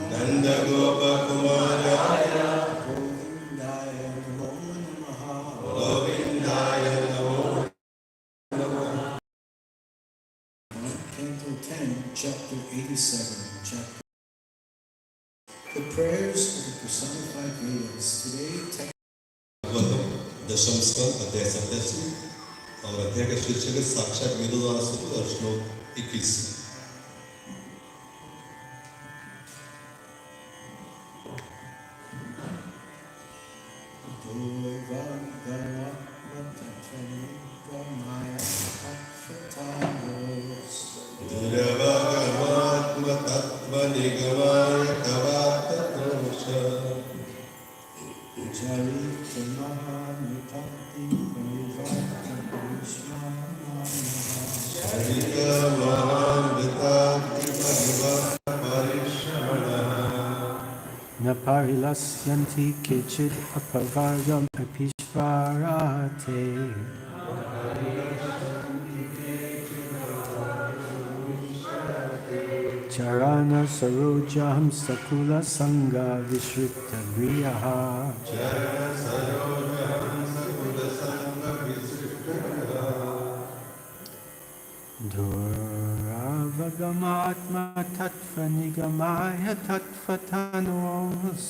Nanda Gopa Kumaraya Govindaya Namo Namaha. Govindaya Namo. Canto 10, Chapter 87, Chapter. The prayers of the personified Vedas. Today, दशम स्कंद अध्याय 27 और अध्याय का शीर्षक है साक्षात वेदों द्वारा स्तुति और श्लोक 21। Parilasyanti kichid apavargam apishvarate Charana sarojam sakula sangha vishrita griyaha Duravagatma tattva nigamaya tattvatanus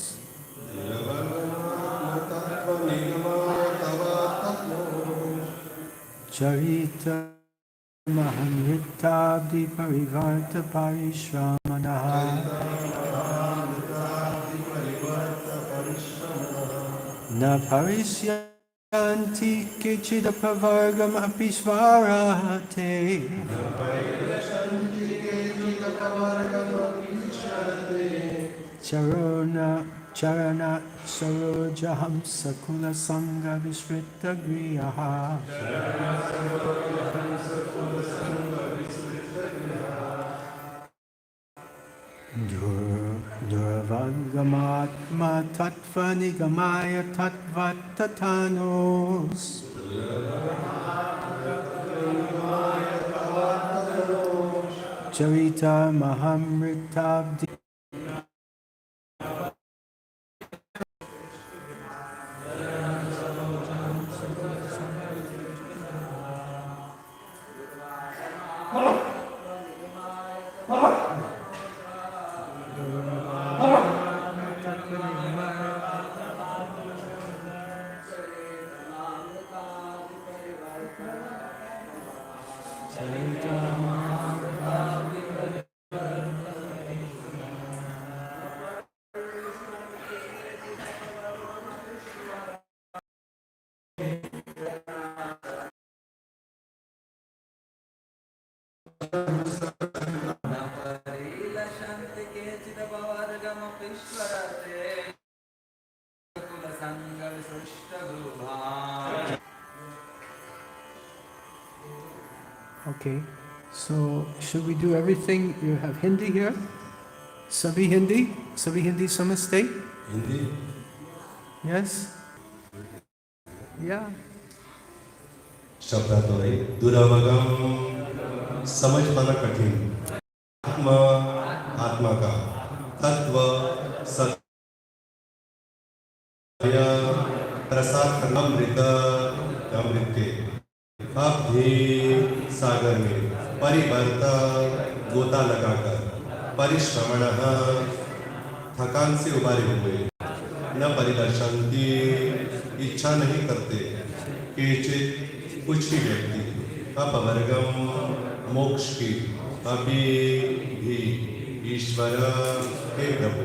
Charita Mahamritabdi Parivarta Parishramanaha Na Parisyanti Kichida Pavargam Apishvarate Charana Sarojaham Sakula Sangha Vishrita Griyaha Duravagatma tattva nigamaya tattvatatanos Charita Mahamritabdi Okay, so should we do everything? You have Hindi here? Sabhi Hindi? Sabhi Hindi Samastay? Hindi? Yes? Yeah. शब्दार्थ है दुरावगम समझ पाना कठिन आत्मा आत्मा का तत्व सत्य प्रसाद अमृत अमृत के अवधि सागर में परिवर्ता गोता लगाकर परिश्रमण थकान से उबारे हुए न परिदर्शनती इच्छा नहीं करते केचित कुछ ही व्यक्ति अपवर्गम मोक्ष की अभी भी ईश्वर हे प्रभु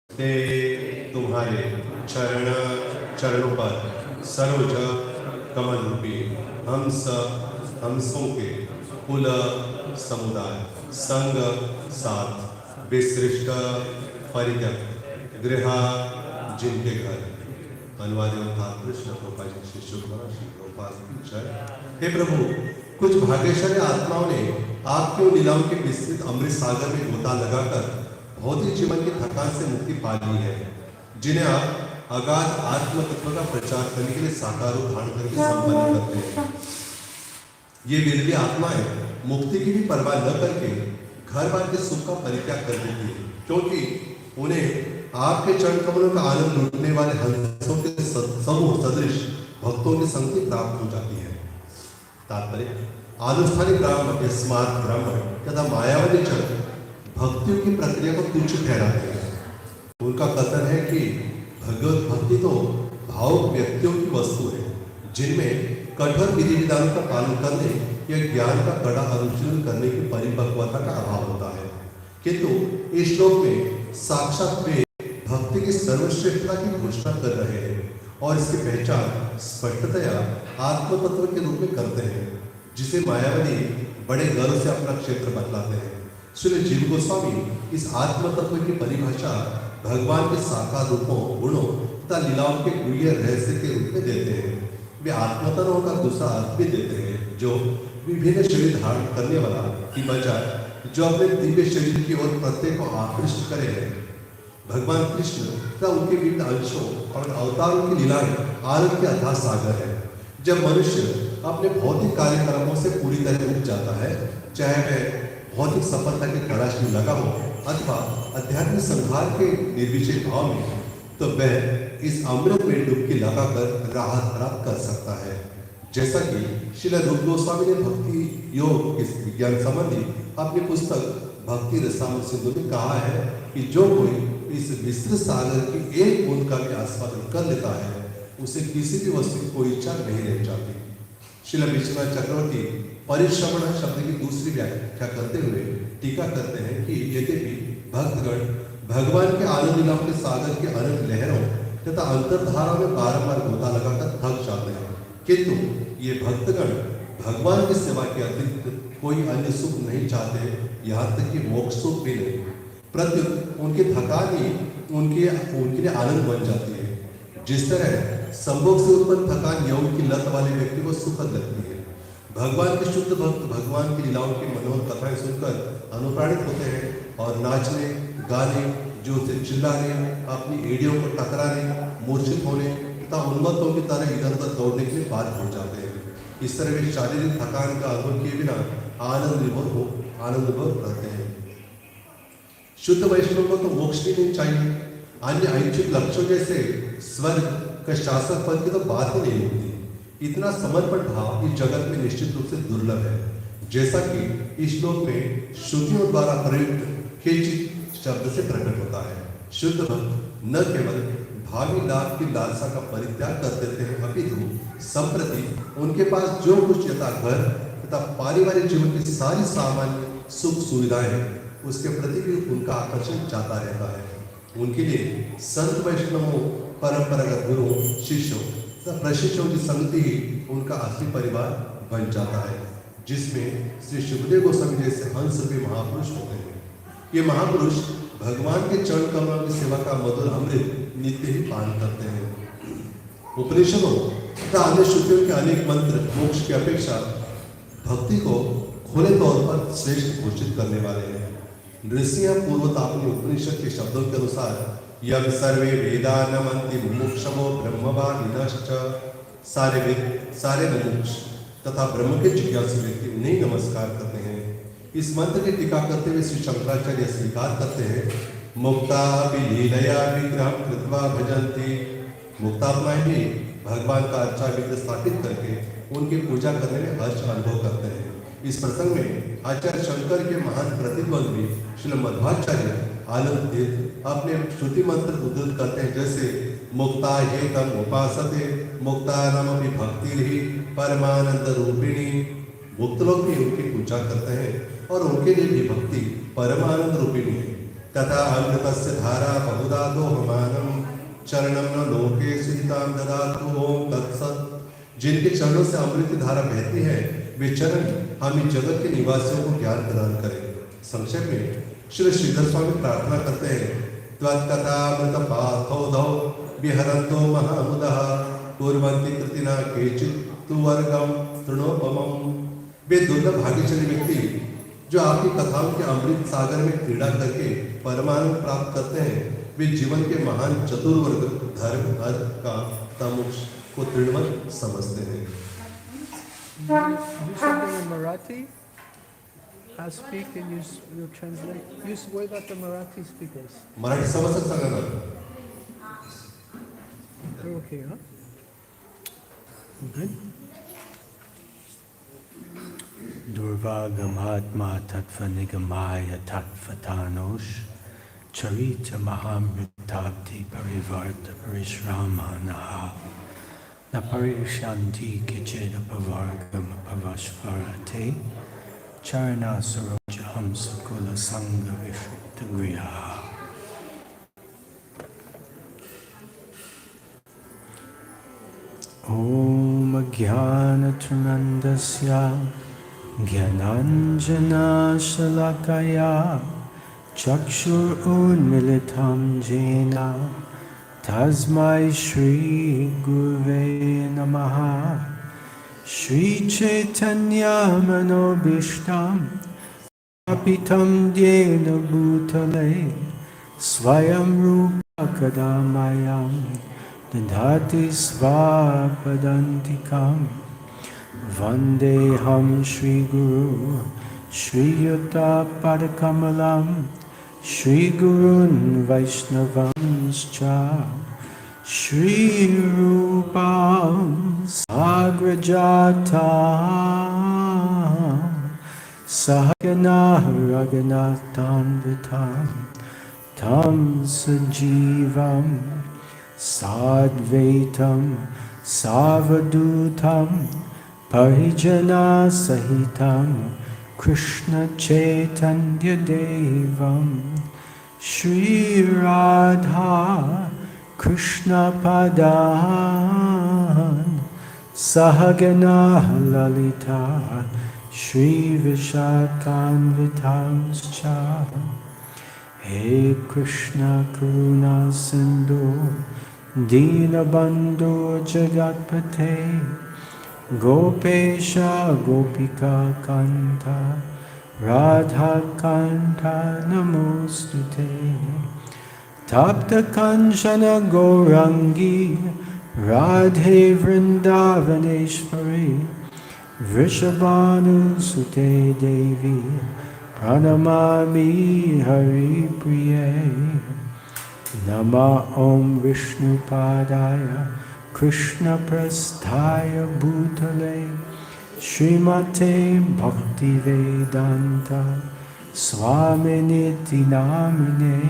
ते तुम्हारे चरणों पर सरोज कमल रूपी हंसों के कुल समुदाय संग साथ विसृष्ट परित्यक्त गृह जिनके घर अनुवाद कृष्ण प्रभुपाद श्री शुक्ला श्री प्रभुपाद जय। हे प्रभु, कुछ भाग्यशाली आत्माओं ने आपकी लीलाओं के विस्तृत अमृत सागर में गोता लगाकर भौतिक जीवन की थकान से मुक्ति पा ली है, जिन्हें आप अगाध आत्म तत्व का प्रचार करने के लिए साकार रूप धारण करके संपन्न करते हैं। ये विरली आत्माएं मुक्ति की भी परवाह न करके घर बार के सुख का परित्याग कर देती है, क्योंकि उन्हें आपके चरण कमलों का आनंद लूटने वाले हंसों के समूह सदृश भक्तों की संगति प्राप्त हो जाती है। तात्पर्य, आनुष्ठानिक ब्राह्मण, स्मार्ट ब्राह्मण तथा मायावादी जन भक्तियों की प्रक्रिया को तुच्छ ठहराते हैं। उनका कथन है कि भगवत भक्ति तो भावुक व्यक्तियों की वस्तु है, जिनमें कठोर विधि विधान का पालन करने या ज्ञान का कड़ा अनुशीलन करने की परिपक्वता का अभाव होता है। किंतु इस श्लोक में साक्षात वे भक्ति की सर्वश्रेष्ठता की घोषणा कर रहे हैं और इसकी पहचान स्पष्टतया आत्म तत्व के रूप में करते हैं, जिसे मायावादी बड़े गर्व से अपना क्षेत्र बतलाते हैं। श्री जीव गोस्वामी इस आत्म तत्व की परिभाषा भगवान के साकार रूपों, गुणों तथा लीलाओं के गुह्य रहस्य के रूप में देते हैं। वे आत्मतत्व का दूसरा अर्थ भी देते हैं, जो विभिन्न शरीर धारण करने वाला की बजाय जो अपने दिव्य शरीर की ओर प्रत्येक को आकृष्ट करे हैं। भगवान कृष्ण तथा उनके विभिन्न अंशों और अवतारों की लीलाएं आनंद के अथाह सागर है। जब मनुष्य अपने भौतिक कार्यक्रमों से पूरी तरह उठ जाता है, चाहे वह भौतिक सफलता की तलाश में लगा हो अथवा अध्यात्मिक संहार के निर्विशेष भाव में, तो वह इस अमृत में डुबकी लगाकर राहत प्राप्त कर सकता है। जैसा कि श्रील रूप गोस्वामी ने भक्ति योग के विज्ञान संबंधी अपनी पुस्तक भक्ति रसामृत सिंधु में कहा है कि जो कोई इस विस्तृत सागर की एक बूंद का भी आस्वादन कर लेता है, उसे किसी भी वस्तु की कोई इच्छा नहीं रह जाती। श्रील विश्वनाथ चक्रवर्ती परिश्रमण शब्द की दूसरी व्याख्या करते हुए टीका करते हैं कि यद्यपि भक्तगण भगवान के आनंद लीलाओं के सागर के अनंत लहरों तथा अंतर्धारा में बारंबार गोता लगाकर थक जाते हैं, किंतु ये भक्तगण भगवान की सेवा के अतिरिक्त कोई अन्य सुख नहीं चाहते, यहाँ तक कि मोक्ष सुख भी नहीं। प्रत्युत उनकी थकान ही उनके लिए आनंद बन जाती है। जिस तरह संभोग से उत्पन्न थकान यौन की लत वाले व्यक्ति को सुखद लगती है, भगवान के शुद्ध भक्त भगवान की लीलाओं की मनोहर कथाएं सुनकर अनुप्राणित होते हैं और नाचने, गाने, जोर से चिल्लाने, अपनी एड़ियों को टकराने, मूर्छित होने तथा उन्मत्तों की तरह इधर उधर दौड़ने के लिए बाध्य हो जाते हैं। इस तरह वे शारीरिक थकान का अनुभव किए बिना आनंद विभोर रहते हैं। शुद्ध वैष्णव को तो मोक्ष भी नहीं चाहिए, अन्य ऐच्छिक लक्ष्यों जैसे स्वर्ग का शासक पद की तो बात ही नहीं होती। इतना समर्पण भाव इस जगत में निश्चित रूप से दुर्लभ है, जैसा कि इस श्लोक में श्रुतियों द्वारा प्रयुक्त केचित शब्द से प्रकट होता है। शुद्ध भक्त न केवल भावी लाभ की लालसा का परित्याग कर देते हैं, अपितु संप्रति उनके पास जो कुछ यथा घर तथा पारिवारिक जीवन की सारी सामान्य सुख सुविधाएं, उसके प्रति भी उनका आकर्षण जाता रहता है। उनके लिए संत वैष्णवों, परंपरागत गुरुओं, शिष्यों तथा प्रशिष्यों की संगति ही उनका असली परिवार बन जाता है, जिसमें श्री सुखदेव गोस्वामी जैसे हंस भी महापुरुष होते हैं। ये महापुरुष भगवान के चरण कमलों की सेवा का मधुर अमृत नित्य ही पान करते हैं। उपनिषदों तथा अन्य श्रुतियों के अनेक मंत्र मोक्ष की अपेक्षा भक्ति को खुले तौर पर श्रेष्ठ घोषित करने वाले हैं। ऋषियां पूर्वतापनी उपनिषद के शब्दों के अनुसार यम सर्वे वेदा नमन्ति मुमुक्षवो ब्रह्मवादिनश्च, सारे वेद, सारे मुमुक्ष तथा ब्रह्म के जिज्ञासु व्यक्ति उन्हें नमस्कार करते हैं। इस मंत्र की टीका करते हुए श्री शंकराचार्य स्वीकार करते हैं, मुक्ता लीलया विग्रह कृत्वा भजन्ति। मुक्तात्माएं भी भगवान का अच्छा विग्रह स्थापित करके उनकी पूजा करने में हर्ष अनुभव करते हैं। इस प्रसंग में आचार्य शंकर के महान प्रतिद्वंदी श्री मध्वाचार्य आनंद तीर्थ अपने श्रुति मंत्र उद्धृत करते हैं, जैसे मुक्ता हे तम उपासते मुक्ता नामपि भक्तिर्हि परमानंद रूपिणी। मुक्त लोग भी उनकी पूजा करते हैं और उनके लिए भी भक्ति परमानंद रूपिणी है। तथा अमृतस्य धारा बहुधा दोहमानम चरणम न लोके सीताम ददातु ओम तत्सत्। जिनके चरणों से अमृत की धारा बहती है, वे चरण हम इस जगत के निवासियों को ज्ञान प्रदान करें। संक्षेप में श्री श्रीधर स्वामी प्रार्थना करते हैं, त्वत्कथामृत पार्थोधौ विहरन्तो महामुदः कुर्वन्ति कृतिना केचित् तु वर्गम तृणोपमम्। वे दुर्लभ भाग्यशाली व्यक्ति जो आपकी कथाओं के अमृत सागर में क्रीड़ा करके परमानंद प्राप्त करते हैं, वे जीवन के महान चतुर्वर्ग धर्म, अर्थ, काम तथा मोक्ष को तृणवत समझते हैं। Do something in Marathi? I'll speak and you translate. What about the Marathi speakers? Marathi समजत सगळ्यांना. They're okay, huh? Good. Durvagamatma tattva nigamaya tattvatanosh charita mahamritabdi parivarta parishramanaha naparishanti kicheda pavargam pavashvarate charana sarojaham sakula sangha vishukta griha. Om Jnana-Tremendasya Jnananjana Shalakaya Chakshur Unmilitam Jena Tasmai Shri Guruve Namaha Shri Chaitanya Manobishtam Apitam Dena Bhutale Swayam Rupa Kadamayam Dadhati Svapadantikam Vandeham Shri Guru Shri Yuta Padakamalam Shri Gurun Vaishnavanscha Shri Rupam Sagrajatam Sahagana Raghunathan Vitam Tam Sajivam Sadvaitam Savadutam Parijana Sahitam Krishna Chaitanya Devam Shri Radha Krishna Padan Sahagana Lalita Shri Vishakhanvitamscha He Krishna Karuna Sindhu Dinabandhu Jagatpate Gopesha Gopika Kanta Radha Kanta Namostute Tapta Kanchana Gourangi Radhe Vrindavaneshwari Vrishabhanu Sute Devi Pranamami Hari Priye Nama Om Vishnu Padaya Krishna Prasthaya Bhutale Srimate Bhakti Vedanta Swami Niti Namine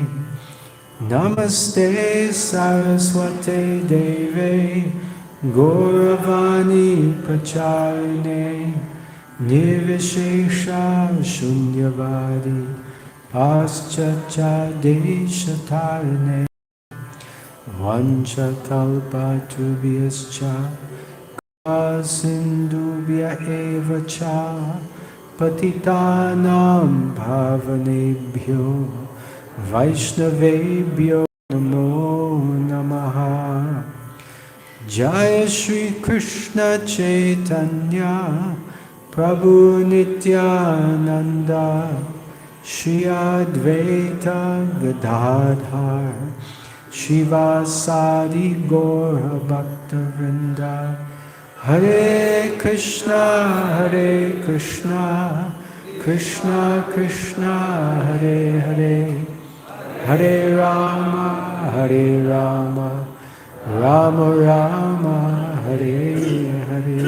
Namaste Saraswate Deve Gauravani Pracharine Nirvishesha Shunyavadi Paschacha Deshatarine Vancha Kalpa Tubhyascha Sindhubhya Eva Cha Patitanam Bhavanebhyo Vaishnavebhyo Namo Namaha Jaya Shri Krishna Chaitanya Prabhu Nityananda Shri Advaita Gadadhar Shivasadi Gaura Bhaktavrinda Hare Krishna Krishna Krishna Hare Hare Hare Rama Rama Rama Hare Hare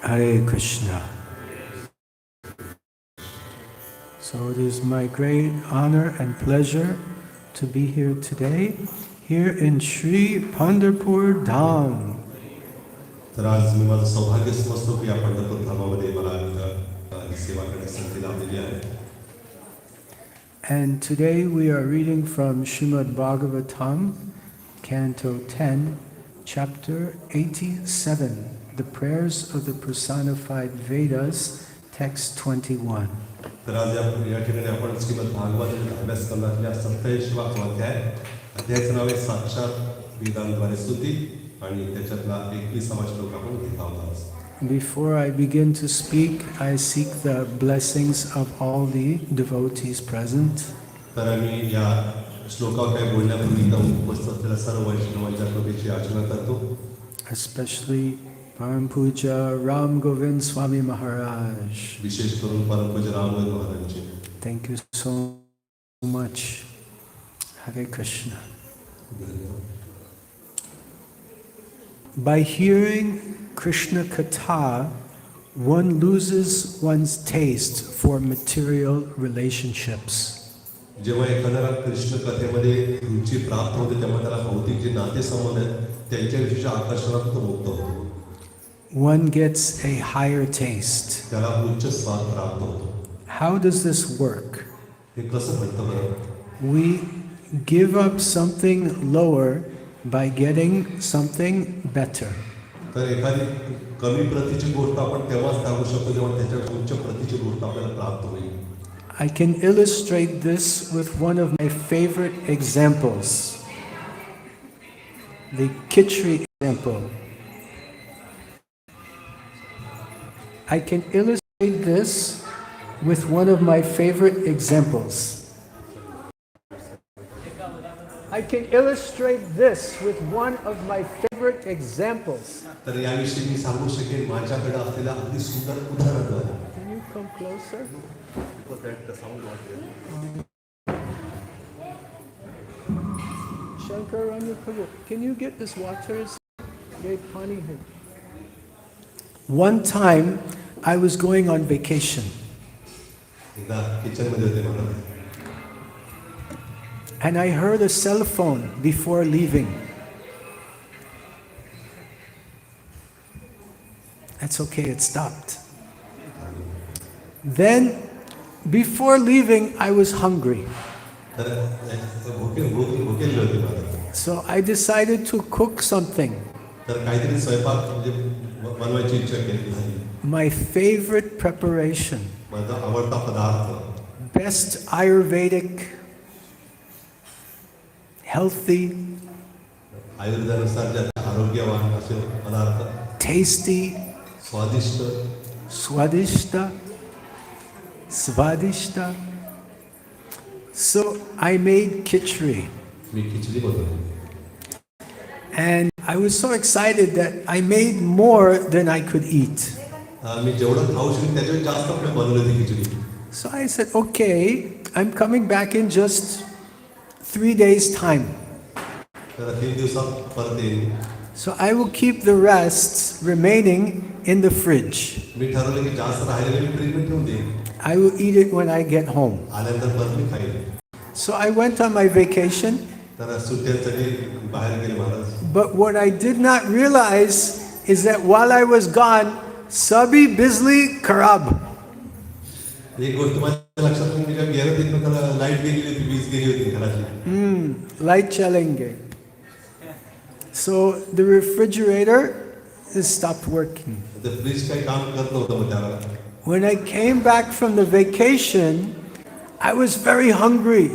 Hare Krishna. So it is my great honor and pleasure to be here today, here in Sri Pandharpur Dham. तर आज मी माझं सौभाग्य समजतो की या पंढरपूर धामामध्ये मला ही सेवा करण्याची संधी लाभलेली आहे. And today we are reading from Srimad Bhagavatam, Canto 10, Chapter 87, the prayers of the personified Vedas, text 21. तर आज या ठिकाणी आपण श्रीमद भागवत अभ्यास करण्यातल्या 87वा अध्याय, अध्यायाचं नाव आहे साक्षात वेदांद्वारे स्तुती आणि त्याच्यातला 21वा श्लोक आपण घेत आहोत. Before I begin to speak, I seek the blessings of all the devotees present. तर मी या श्लोकावर काय बोलण्यापूर्वी उपस्थित असलेल्या सर्व वैष्णवांच्या कृपेची याचना करतो. Especially Param Puja Ram Govind Swami Maharaj. विशेष करून परमपूज्य रामगोविंद महाराज जी. Thank you so much. Hare Krishna. By hearing Krishna Katha, one loses one's taste for material relationships. जेव्हा एखाद्याला कृष्ण कथेमध्ये रुची प्राप्त होते तेव्हा त्याला भौतिक जे नातेसंबंध आहेत त्यांच्याविषयीच्या आकर्षणात तो मुक्त होतो. One gets a higher taste. त्याला उच्च स्वाद प्राप्त होतो. How does this work? हे कसं घडतं बरं? We give up something lower by getting something better. तर एखादी कमी प्रतीची गोष्ट आपण तेव्हाच टाकू शकतो जेव्हा त्याच्या उच्च प्रतीची गोष्ट आपल्याला प्राप्त होईल. I can illustrate this with one of my favorite examples, the khichdi example. I can illustrate this with one of my favorite examples. I can illustrate this with one of my favorite examples. तर याविषयी मी सांगू शकेन माझ्याकडे असलेल्या अगदी सुंदर उदाहरण. Can you come closer? Shankar, can you get this water? One time, I was going on vacation. एकदा किचनमध्ये होते म्हणून And I heard a cell phone before leaving. That's okay, it stopped. Then, before leaving, I was hungry. तर भुकेली होती मला. So I decided to cook something. तर काहीतरी स्वयंपाक म्हणजे बनवायची इच्छा केली. My favorite preparation. माझा आवडता पदार्थ. Best Ayurvedic, healthy, आयुर्वेदानुसार जे आरोग्यवान असे पदार्थ. tasty, स्वादिष्ट. swadishta, svadishta. So I made khichdi. मी खिचडी बनवली. And I was so excited that I made more than I could eat. मी जेवढं खाऊ शकेन त्याच्यावर जास्त आपल्या बनवली ती khichdi. So I said, okay, I'm coming back in just 3 days' time. तर 3 दिवसात परत येईल. So I will keep the rest remaining in the fridge. मी ठरवलं की जास्त राहिलेलं मी फ्रीजमध्ये ठेवून देईन. I will eat it when I get home. आल्यानंतर परत मी खाईल. So I went on my vacation. तर सुट्ट्यांसाठी बाहेर गेले महाराज. But what I did not realize is that while I was gone, Sabi Bizli Karab. एक गोष्ट माझ्या लक्षात नाही मी जेव्हा गेलो तिथं तर लाईट गेली होती, वीज गेली होती घराची. Light chalenge. So the refrigerator has stopped working. तर फ्रीज काही काम करत नव्हतं मग त्यावेळेला. When I came back from the vacation, I was very hungry.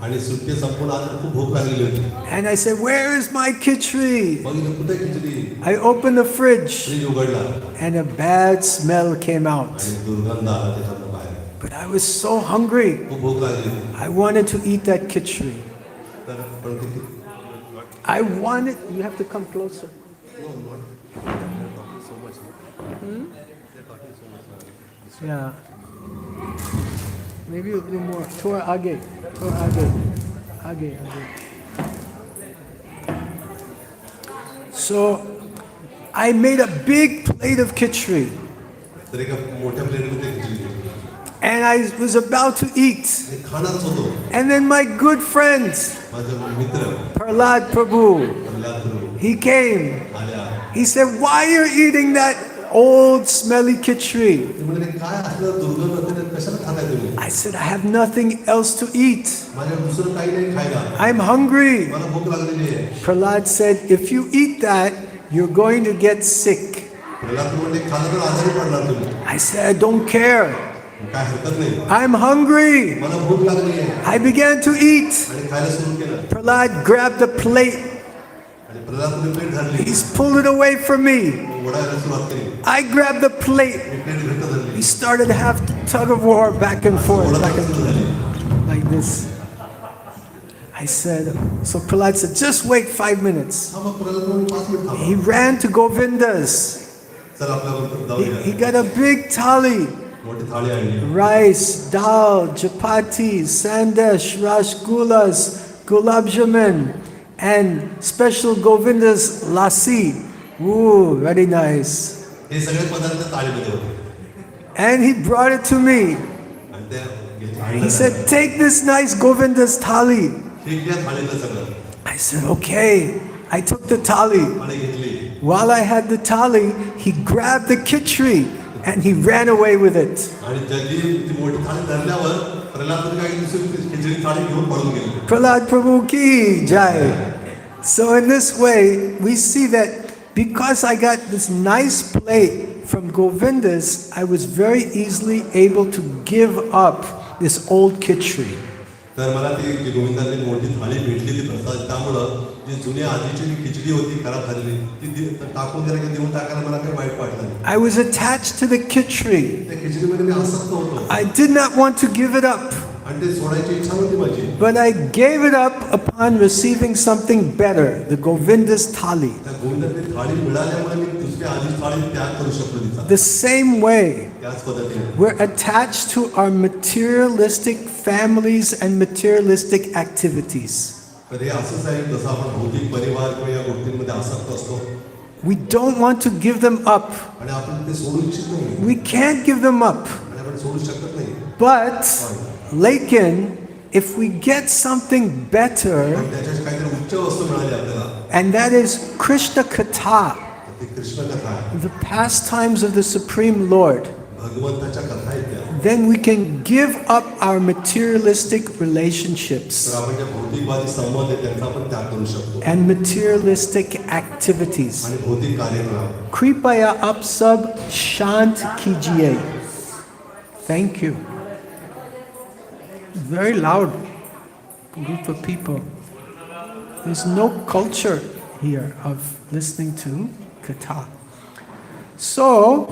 आणि सुट्टी संपून आल्यावर खूप भूक लागलेली होती. And I said, where is my khichdi? बघितलं कुठे khichdi. I opened the fridge fridge उघडला and a bad smell came out. आणि दुर्गंध आला त्याच्यातनं बाहेर. But I was so hungry. खूप भूक लागली होती. I wanted to eat that khichdi. तर पण किती I wanted, you have to come closer. Yeah. Maybe a little more. Tor age. Age. So, I made a big plate of khichdi. तर एका मोठ्या प्लेटमध्ये खिचडी घेतली. And I was about to eat. मी खाणारच होतो. And then my good friend, माझा मित्र Prahlad Prabhu, Pralhad he came. आल्या. He said, why are you eating that old smelly khichdi? ते म्हणाले काय असलं दुर्गंध होते तर कशाला खाताय तुम्ही. I said, I have nothing else to eat. माझ्या दुसरं काही नाही खायला. I'm hungry. मला भूक लागलेली आहे. Prahlad said, if you eat that, you're going to get sick. Pralhad म्हणाले खाल्लं तर आजारी पडणार तुम्ही. I said, I don't care. काय हरकत नाही. I'm hungry. मला भूक लागली आहे. I began to eat. आणि खायला सुरू केलं. Prahlad grabbed the plate. आणि प्रल्हादने प्लेट धरली. He's pulled it away from me. ओढायला सुरुवात केली. I grabbed the plate. Me plate घट्ट धरली. We started to have tug of war back and forth, like this. I said, so Prahlad said, just wait 5 minutes. हा मग प्रल्हाद म्हणाले 5 minute थांबा. He ran to Govinda's. चल आपल्याबरोबर He जाऊया. got a big thali. मोठी थाळी आणली. Rice, dal, chapati, sandesh, rasgullas, gulab jamun, and special Govinda's lassi. Ooh, very nice. हे सगळे पदार्थ थाळीमध्ये होते. And he brought it to me. आणि ते He said, take this nice Govinda's thali. ठीक घ्या थाळीतलं सगळं. I said, okay. I took the thali. थाळी घेतली. While I had the thali, he grabbed the khichdi and he ran away with it. आणि जल्दी ती मोठी थाळी धरल्यावर प्रल्हाद काय दुसरी खिचडी थाळी घेऊन पळून गेले. Prahlad Prabhu ki jai. So in this way, we see that because I got this nice plate from Govinda's, I was very easily able to give up this old khichdi. तर मला ती गोविंदांनी मोठी थाळी भेटली ती प्रसाद, त्यामुळं जी जुनी आधीची जी खिचडी होती खराब झालेली ती टाकून जरा देऊन टाकायला मला काही वाईट वाटलं नाही. I was attached to the khichdi. त्या खिचडीमध्ये मी आसक्त होतो I did not want to give it up. आणि ते सोडायची इच्छा नव्हती माझी. But I gave it up upon receiving something better, the Govinda's thali. त्या गोविंदांनी थाळी मिळाल्यामुळे मी दुसरी आधी थाळी त्याग करू शकलो तिचा. The same way, त्याच पद्धतीने we're attached to our materialistic families and materialistic activities. तर हे असंच आहे, जसं आपण भौतिक परिवार किंवा या गोष्टींमध्ये आसक्त असतो We don't want to give them up. आणि आपण ते सोडू इच्छित नाही We can't give them up. आणि आपण सोडू शकत नाही. But, lekin, if we get something better, पण त्याच्यात काहीतरी उच्च वस्तू मिळाली आपल्याला, and that is Krishna Katha, ती कृष्ण कथा आहे, the pastimes of the Supreme Lord, भगवंताच्या कथा आहेत त्या. then we can give up our materialistic relationships तर आपण ज्या भौतिकवादी संबंध आहेत त्यांचा आपण त्याग करू शकतो and materialistic activities. आणि भौतिक कार्यक्रम. Kripaya आप सब शांत कीजिए. Thank you. Very loud group of people. There's no culture here of listening to Katha. So,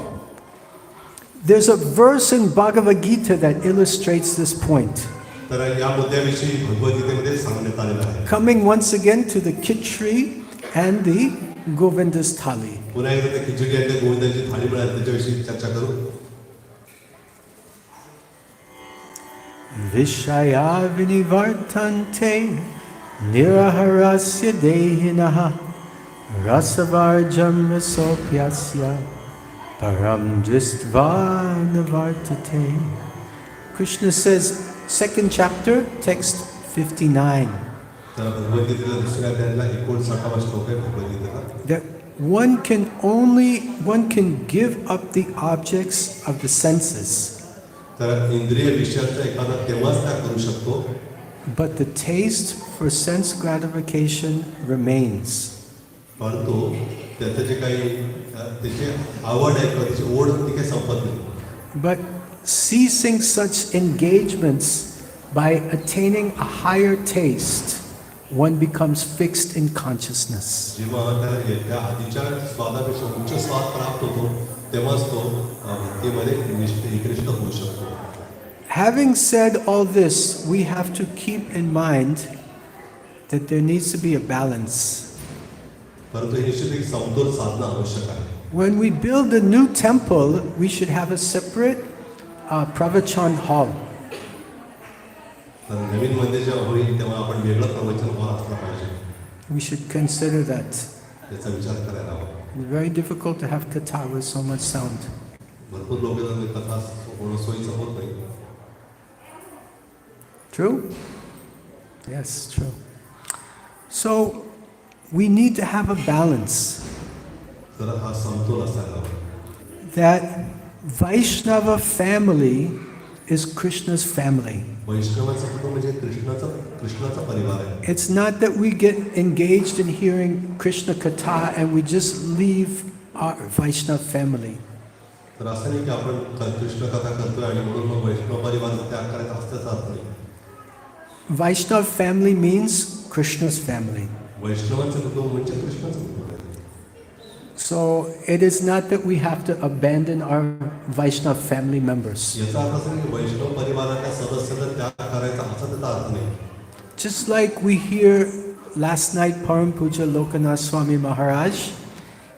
there's a verse in Bhagavad Gita that illustrates this point. तर या मुद्द्याविषयी भगवद्गीतेमध्ये सांगण्यात आलेलं आहे. Coming once again to the khichdi and the Govinda's thali. पुन्हा एकदा त्या खिचडी आणि त्या गोविंदाची थाळी मिळाली त्याच्याविषयी चर्चा करू. Vishaya vinivartante niraharasya dehinaha rasavarjam rasopyasya param dristvanavartate. Krishna says, second chapter, text 59, तर भगवद्गीतेला दुसऱ्या अध्यायाला 59वा श्लोक आहे भगवद्गीतेला. that one can give up the objects of the senses, तर इंद्रिय विषयाचा एखादा तेव्हाच त्याग करू शकतो, but the taste for sense gratification remains. परंतु त्याचं जे काही त्याची आवड आहे किंवा त्याची ओढ ती काही संपत नाही. But ceasing such engagements by attaining a higher taste, one becomes fixed in consciousness. जेव्हा त्या आधीच्या स्वादापेक्षा उच्च स्वाद प्राप्त होतो तेव्हाच तो भक्तीमध्ये एकनिष्ठ होऊ शकतो. Having said all this, we have to keep in mind that there needs to be a balance. परंतु हे निश्चित एक समतोल साधणं आवश्यक आहे. When we build a new temple, we should have a separate pravachan hall. तर नवीन मंदिर जेव्हा होईल तेव्हा आपण वेगळं प्रवचन हॉल असला पाहिजे. We should consider that. त्याचा विचार करायला हवा. It's very difficult to have katha with so much sound. भरपूर लोकांना कथा होणं सोयीचं होत नाही. True? Yes, true. So, we need to have a balance. तर हा समतोल असायला हवा. That Vaishnava family is Krishna's family. वैष्णवाचं कुटुंब म्हणजे कृष्णाचा परिवार आहे. It's not that we get engaged in hearing Krishna Katha and we just leave our Vaishnava family. तर असं नाही की आपण कृष्ण कथा करतोय आणि म्हणून मग वैष्णव परिवाराचा त्याग करायचा असल्याचा अर्थ नाही. Vaishnava family means Krishna's family. वैष्णवाचं कुटुंब म्हणजे कृष्णाचं कुटुंब आहे. So it is not that we have to abandon our Vaishnava family members. याचा अर्थ असा की वैष्णव परिवाराच्या सदस्यांना त्याग करायचा असा त्याचा अर्थ नाही. Just like we hear last night Param Puja Lokanath Swami Maharaj,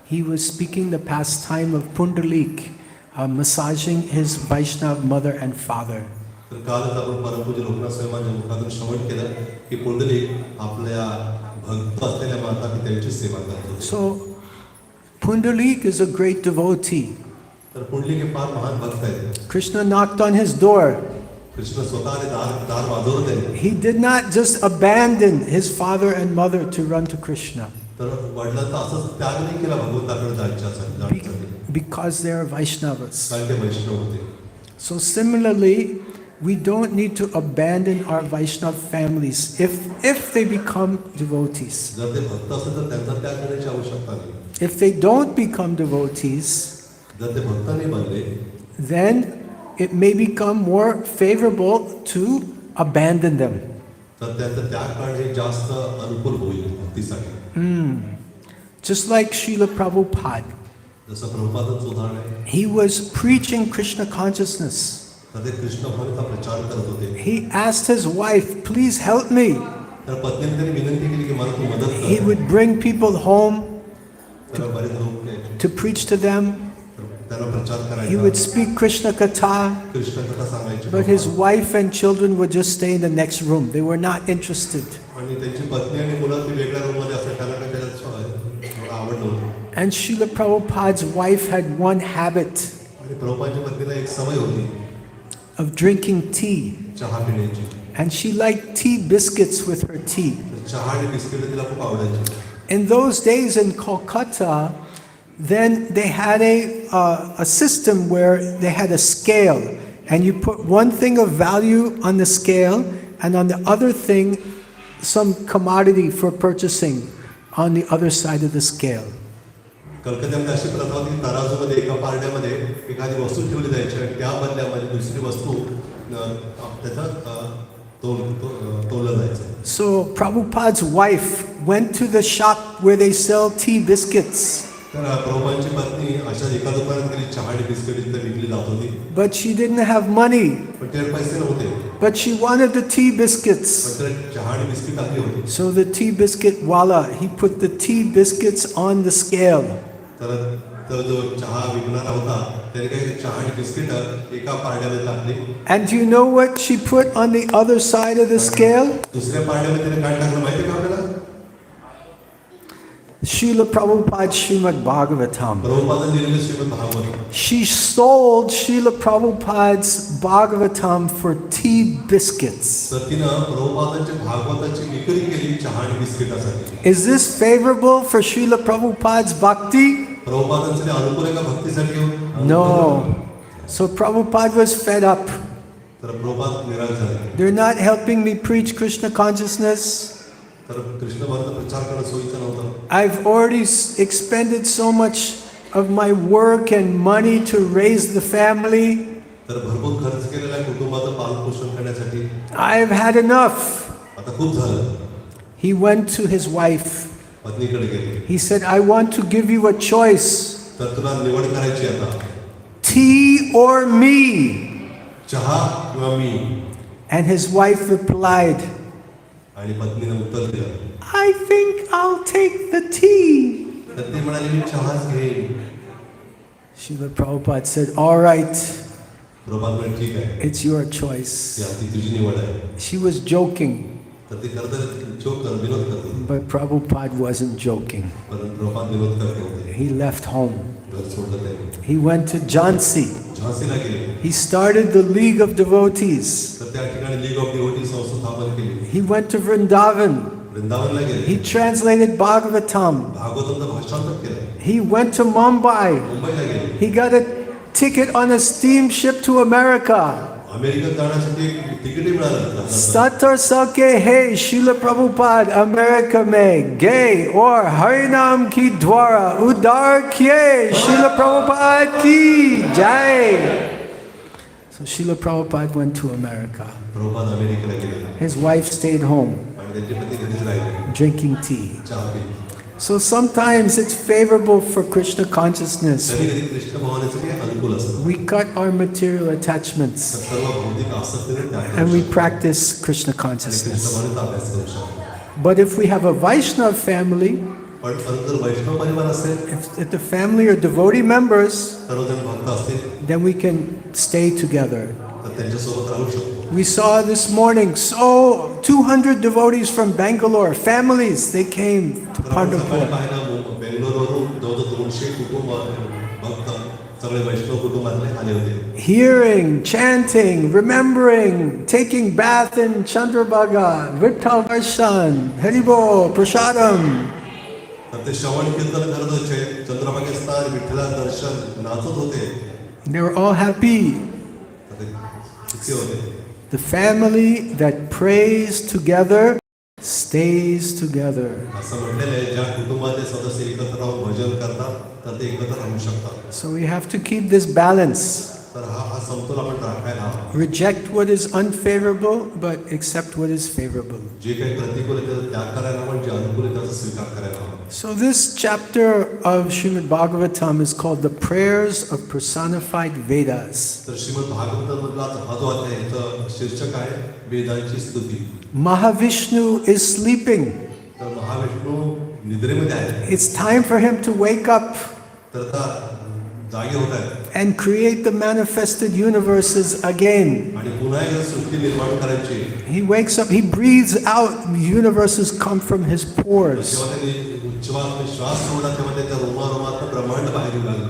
he was speaking the pastime of Pundarik, massaging his Vaishnav mother and father. तर कालच आपण परमपूज्य लोकनाथ स्वामींच्या मुखातून श्रवण केलं की पुंडलिक आपल्या भक्त असलेल्या माता पित्यांची सेवा करतो. So Pundarik is a great devotee. तर पुंडलिक हे फार महान भक्त आहेत. Krishna knocked on his door. Krishna स्वतःने दार वाजवलं त्यांनी. He did not just abandon his father and mother to run to Krishna. तर वडिलांचा असंच त्याग नाही केला भगवंताकडे जाण्यासाठी. Because they are Vaishnavas. कारण ते वैष्णव होते. So similarly, we don't need to abandon our Vaishnav families if they become devotees. जर ते भक्त असेल तर त्यांचा त्याग करण्याची आवश्यकता नाही. If they don't become devotees, जर ते भक्त नाही बनले, then it may become more favorable to abandon them. तर त्यांचा त्याग करणे जास्त अनुकूल होईल भक्तीसाठी. Just like Srila Prabhupada, जसं प्रभुपादांचं उदाहरण आहे. he was preaching Krishna consciousness. तर ते कृष्ण भावनेचा प्रचार करत होते. He asked his wife, please help me. तर पत्नीने त्यांनी विनंती केली की मला तू मदत कर. He would bring people home तर बरेच लोक यायचे. to preach to them. त्यांना प्रचार करायचा. He would speak Krishna Katha, Krishna कथा सांगायची. but his wife and children would just stay in the next room. They were not interested. आणि त्यांची पत्नी आणि मुलं ती वेगळ्या रूममध्ये असतात. त्यांना काही त्याच्यात आवड नव्हती. And Srila Prabhupada's wife had one habit आणि प्रभुपादांच्या पत्नीला एक सवय होती of drinking tea. चहा पिण्याची. And she liked tea biscuits with her tea. चहा आणि बिस्किट तिला खूप आवडायची. In those days in Kolkata, then they had a system where they had a scale, and you put one thing of value on the scale, and on the other thing, some commodity for purchasing on the other side of the scale. कलकत्त्यामध्ये अशी प्रथा होती की तराजूमध्ये एका पारड्यामध्ये एखादी वस्तू ठेवली जायची आणि त्या बदल्यामध्ये दुसरी वस्तू त्याचा तोललं जायचं. So Prabhupada's wife went to the shop where they sell tea biscuits. तर प्रभुपादांची पत्नी अशा एका दुकानात गेली चहा आणि बिस्किट इथे विकली जात होती. But she didn't have money. पण त्याला पैसे नव्हते. But she wanted the tea biscuits. पण त्याला चहा आणि बिस्किट हवी होती. So the tea biscuit wala, he put the tea biscuits on the scale. तर तो जो चहा विकणारा होता त्याने काही चहा आणि बिस्किट एका पारड्यामध्ये टाकली. And do you know what she put on the other side of the scale? दुसऱ्या पारड्यामध्ये त्याने काय टाकलं माहिती का आपल्याला? Srila Prabhupada's Srimad Bhagavatam. प्रभुपादांनी लिहिलेलं Shrimad Bhagavat. She sold Srila Prabhupada's Bhagavatam for tea biscuits. तर तिनं प्रभुपादांच्या भागवताची विक्री केली चहा आणि बिस्किटासाठी. Is this favorable for Srila Prabhupada's bhakti? प्रभुपादांचे अनुकूल आहे का भक्तीसाठी? No. So Prabhupada was fed up. तर प्रभुपाद निराश झाले. They're not helping me preach Krishna consciousness. तर कृष्ण भक्त प्रचार करणं सोयीचं नव्हतं. I've already expended so much of my work and money to raise the family. तर भरपूर खर्च केलेला कुटुंबाचं पालनपोषण करण्यासाठी. I've had enough. आता खूप झालं. He went to his wife. पत्नीकडे गेले. He said, I want to give you a choice. तर तुला निवड करायची आता. Tea or me? चहा किंवा मी. And his wife replied, आणि पत्नीने उत्तर दिलं. I think I'll take the tea. तर ती म्हणाली मी चहाच घेईन. Srila Prabhupada said, all right, Prabhupada म्हणाले ठीक आहे. it's your choice. ती तुझी निवड आहे. She was joking, तर ती खरं विनोद करते. but Prabhupada wasn't joking. परंतु प्रभुपाद विनोद करत होते. He left home. घर सोडलं त्यांनी. He went to Jhansi. झांसीला गेले. He started the League of Devotees. तर त्या ठिकाणी लीग ऑफ डिव्होटीज संस्था स्थापन केली. He went to Vrindavan. वृंदावनला गेले. He translated Bhagavatam. भागवताचं भाषांतर केलं. He went to Mumbai. मुंबईला गेले. He got a ticket on a steamship to America. अमेरिकेत जाण्यासाठी तिकीट मिळालं. Satar Sake Hey Srila Prabhupada America mein gay or Harinam ki dwara udar kiye Srila Prabhupada ki jai. So Srila Prabhupada went to America. Prabhupada अमेरिकेला गेले. His wife stayed home आणि त्यांची पत्नी घरीच राहिली. drinking tea. चहा पिली. So sometimes it's favorable for Krishna consciousness. कधी-कधी कृष्ण भावनेसाठी अनुकूल असतं. We cut our material attachments सर्व भौतिक आसक्तीने त्याग करू and we शकतो. practice Krishna आणि कृष्ण consciousness. भावनेचा अभ्यास करू शकतो. But if we have a Vaishnava family, पण परंतु जर वैष्णव परिवार असेल, if the family are devotee members, सर्वजण भक्त असतील, then we can stay together. तर त्यांच्यासोबत राहू शकतो. We saw this morning, 200 devotees from Bangalore, families, they came to तर आपण सकाळी Pandharpur. पाहिलं बेंगलोरवरून जवळजवळ 200 कुटुंब भक्त सगळे वैष्णव कुटुंबातले आले होते. Hearing, chanting, remembering, taking bath in Chandrabhaga, Vitthal Darshan, Haribo, Prasadam. तर ते श्रवण कीर्तन करत होते, चंद्रभागेत स्नान, विठ्ठला दर्शन, नाचत होते. They were all happy. तर ते सुखी होते. The family that prays together stays together. असं म्हटलेलं आहे, ज्या कुटुंबाचे सदस्य एकत्र राहून भजन करतात तर ते एकत्र राहू शकतात. So we have to keep this balance. तर हा समतोल आपण राखायला हवा. Reject what is unfavorable, but accept what is favorable. जे काही प्रतिकूल आहे त्याचा त्याग करायला हवा, जे अनुकूल आहे त्याचा स्वीकार करायला हवा. So this chapter of Srimad Bhagavatam is called the Prayers of Personified Vedas. तर श्रीमद भागवतामधला हा जो अध्याय आहे याचं शीर्षक आहे वेदांची स्तुती. Mahavishnu is sleeping. तर महाविष्णू निद्रेमध्ये आहे. It's time for him to wake up तर आता जागे होत आहेत and create the manifested universes again. आणि पुन्हा एकदा सृष्टी निर्माण करायची. He wakes up, he breathes out, universes come from his pores. जेव्हा त्यांनी उच्छ्वास श्वास सोडला तेव्हा त्याच्या रोमारोमात ब्रह्मांड बाहेर येऊ लागले.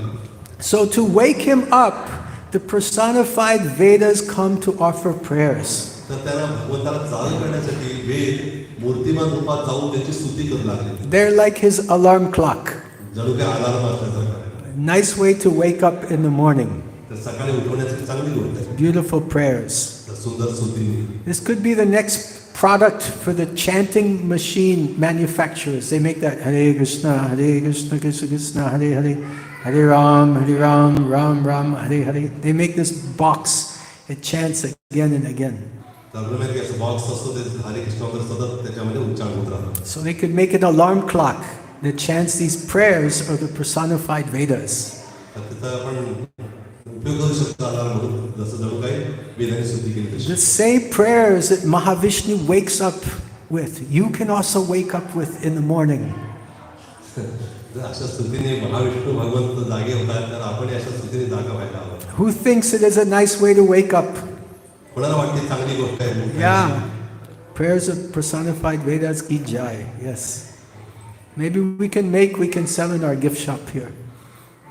So to wake him up, the personified Vedas come to offer prayers. तर त्यांना भगवंताला जाग करण्यासाठी वेद मूर्तिमान रूपात जाऊन त्याची स्तुती करू लागले. They're like his alarm clock. जणू काही अलार्म असल्यासारखं. Nice way to wake up in the morning. तर सकाळी उठवण्याची चांगली गोष्ट आहे. Beautiful prayers. तर सुंदर स्तुती. This could be the next product for the chanting machine manufacturers. They make that Hare Krishna, Krishna Krishna, Hare, Hare Ram, Ram Ram, Hare. They make this box. It chants again and again. Box असतो ते हरे कृष्ण सतत त्याच्यामध्ये उच्चार होत राहतो. So they could make an alarm clock that chants these prayers of the personified Vedas. तर तिथं आपण उपयोग करू शकतो अलार्म म्हणून, जसं जणू काही वेदांची स्तुती केली तशी. The same prayers that Mahavishnu wakes up with, you can also wake up with in the morning. जर अशा स्तुतीने महाविष्णू भगवंत जागे होतात तर आपण अशा स्तुतीने जागा व्हायला हवं. Who thinks it is a nice way to wake up? कोणाला वाटते चांगली गोष्ट आहे? Yeah. Prayers of personified Vedas ki jai. Yes. Maybe we can sell in our gift shop here.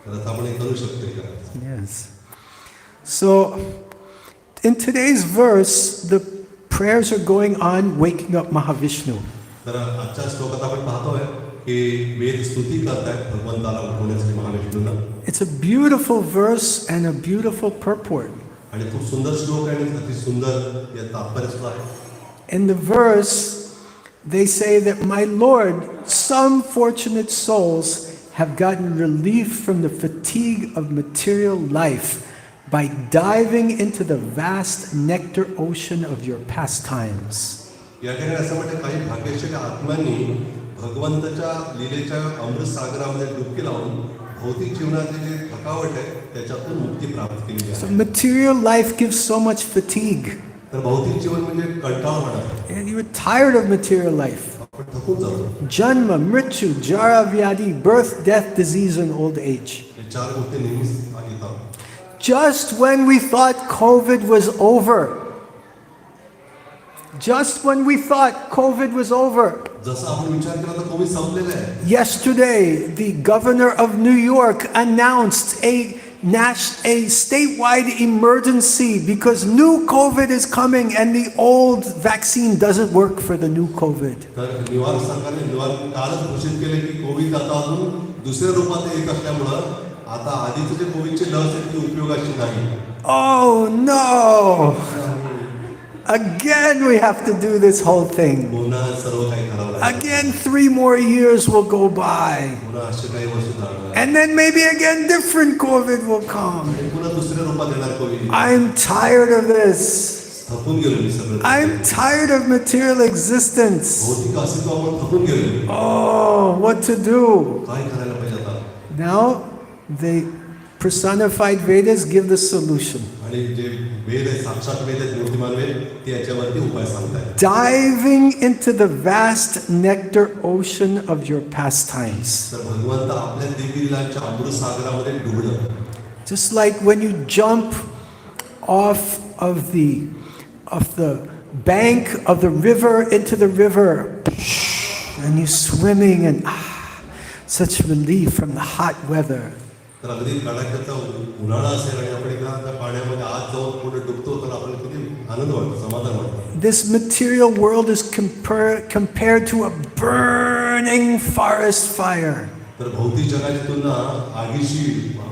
तर आता आपण हे करू शकतो का? Yes. So, in today's verse, the prayers are going on waking up Mahavishnu. तर आजच्या श्लोकात आपण पाहतोय की वेद स्तुती करतात भगवंताला उठवण्यासाठी महाविष्णूला. It's a beautiful verse and a beautiful purport. आणि खूप सुंदर श्लोक आहे आणि अति सुंदर या तात्पर्य सुद्धा आहे. In the verse, they say that, my Lord, some fortunate souls have gotten relief from the fatigue of material life by diving into the vast nectar ocean of your pastimes. या ठिकाणी असं म्हणते काही भाग्यशाली आत्म्यांनी भगवंताच्या लीलेच्या अमृत सागरामध्ये डुबकी लावून भौतिक जीवनाची जी थकावट आहे त्याच्यातून मुक्ती प्राप्त केली आहे. So material life gives so much fatigue. तर भौतिक जीवन म्हणजे कंटाळवाणा. And you're tired of material life. आपण थकून जातो. Janma, mrityu, jara, vyadi, birth, death, disease, and old age. हे चार गोष्टी नेहमीच येतात. Just when we thought COVID was over. Just when we thought COVID was over. जसं आपण विचार केला तर कोविड संपलेला आहे. Yesterday, the governor of New York announced a statewide emergency because new COVID is coming and the old vaccine doesn't work for the new COVID. तर New York सरकारने New York कालच घोषित केले की कोविड आता अजून दुसऱ्या रूपात येत असल्यामुळं आता आधीची जी कोविडची लस आहे ती उपयोगाची नाही. Oh no! Again we have to do this whole thing. पुन्हा सर्व काही करावं लागेल. Again 3 more years will go by. पुन्हा असे काही वर्ष जाणार. And then maybe again different COVID will come. पुन्हा दुसऱ्या रूपात येणार Covid. I'm tired of this. थकून गेलो मी सगळं. I'm tired of material existence. भौतिक अस्तित्वावर थकून गेलो. Oh, what to do? काय करायला पाहिजे आता? Now the personified Vedas give the solution. आणि जे वेद आहे, साक्षात वेद आहेत, मूर्तिमान वेद, ते याच्यावरती उपाय सांगतायत. diving into the vast nectar ocean of your pastimes. तर भगवंत आपल्या देवीलीलांच्या अमृत सागरामध्ये डुबणं. Just like when you jump off of the bank of the river into the river, and you're swimming and such relief from the hot weather. तर अगदी कडाक्याचा उन्हाळा असेल आणि आपण एका त्या पाण्यामध्ये आत जाऊन पुढे डुबतो, तर आपल्याला किती आनंद वाटतो, समाधान वाटतं. This material world is compared to a burning forest fire. तर भौतिक जगाची तुलना आगीशी,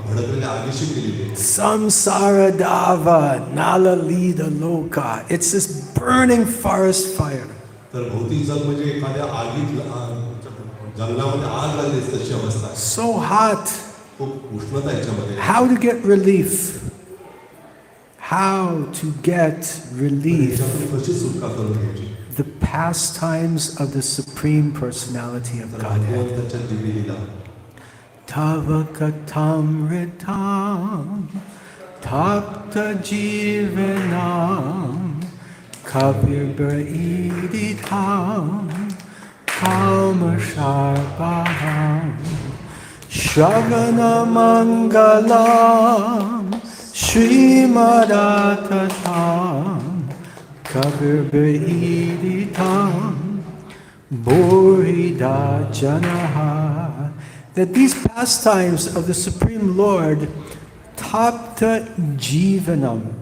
भडकलेल्या आगीशी केलेली आहे. Samsara dava nalalida loka. It's this burning forest fire. तर भौतिक जग म्हणजे एखाद्या आगीत, जंगलामध्ये आग लागली तशी अवस्था आहे. So hot. खूप उष्णता याच्यामध्ये. How to get relief? How to get relief? कशी सुटका करून घ्यायची? The pastimes of the Supreme Personality of Godhead. भगवंताच्या दिव्यलीला. Tava katamritam tapta jivanam kabir baiditam kamasharpaham Shravana Mangalam Srimadatatam Kabir Baiditam Borida Janaha. That these pastimes of the Supreme Lord, Tapta Jivanam,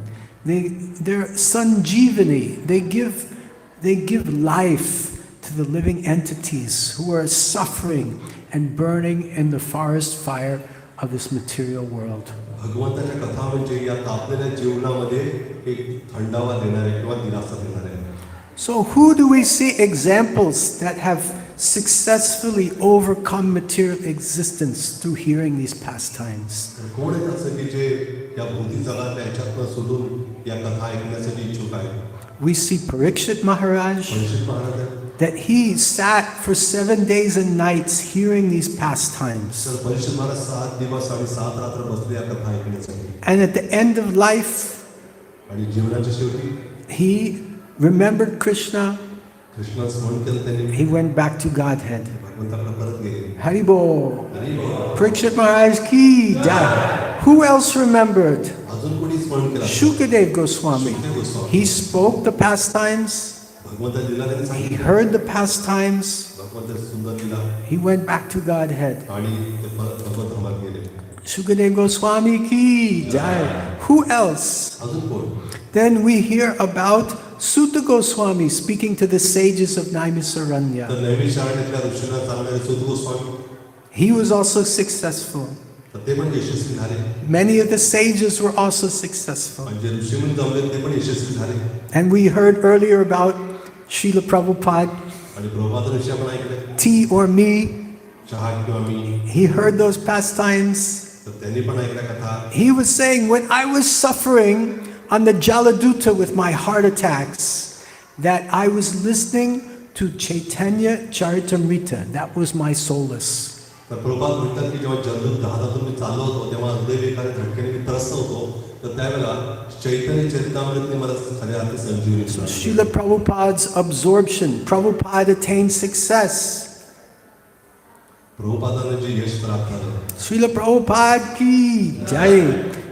they're Sanjivani, they give life to the living entities who are suffering and burning in the forest fire of this material world. भगवंताच्या कथा म्हणजे या तापलेल्या जीवनामध्ये एक थंडावा देणारे किंवा दिलासा देणारे. So who do we see examples that have successfully overcome material existence through hearing these pastimes? कोण आहे असं की जे या भौतिक जगातल्या ह्याच्यातनं सोडून या कथा ऐकण्यासाठी इच्छुक आहे? We see Parikshit Maharaj, Parikshit महाराज आहे. that he sat for 7 days and nights hearing these pastimes. तर परीक्षित महाराज 7 दिवस आणि 7 रात्र बसले या कथा ऐकण्यासाठी. And at the end of life, आणि जीवनाच्या शेवटी he remembered Krishna. कृष्ण स्मरण केलं त्यांनी. He went back to Godhead. भगवंताकडे परत गेले. Haribo. हरी बोल. Parikshit Maharaj ki jai. Who else remembered? अजून कोणी स्मरण केलं? Shukadev Goswami. Sukhdev Goswami. He spoke the pastimes. भगवंता लीला त्यांनी He सांगितलं. heard the pastimes. भगवंता सुंदर लीला. He went back to Godhead. आणि ते परत भगवंत धामात गेले. Shukadev Goswami ki jai. Who else? अजून कोण? Then we hear about Sutta Goswami speaking to the sages of Naimisaranya. तर नैमिषारण्यातल्या ऋषींना सांगणारे सुत Goswami. He was also successful. तर ते पण यशस्वी झाले. Many of the sages were also successful. आणि जे ऋषी म्हणून जमले ते पण यशस्वी झाले. And we heard earlier about Srila Prabhupada, आणि प्रभुपाद ऋषी आपण ऐकले. tea or me. चहा किंवा मी. He heard those pastimes. तर त्यांनी पण ऐकल्या कथा. He was saying, when I was suffering on the Jaladuta with my heart attacks, that I was listening to Chaitanya Charitamrita. That was my solace. तर प्रभुपाद म्हणतात की जेव्हा जलदूत जहाजातून मी चाललो होतो तेव्हा हृदयविकाराच्या झटक्याने मी त्रस्त होतो, तर त्यावेळेला चैतन्य चरितामृतने मला खऱ्या अर्थी संजीवनी दिली. Srila Prabhupada's absorption. Prabhupada attained success. प्रभुपादाने जे यश प्राप्त झालं. Srila Prabhupada ki jai.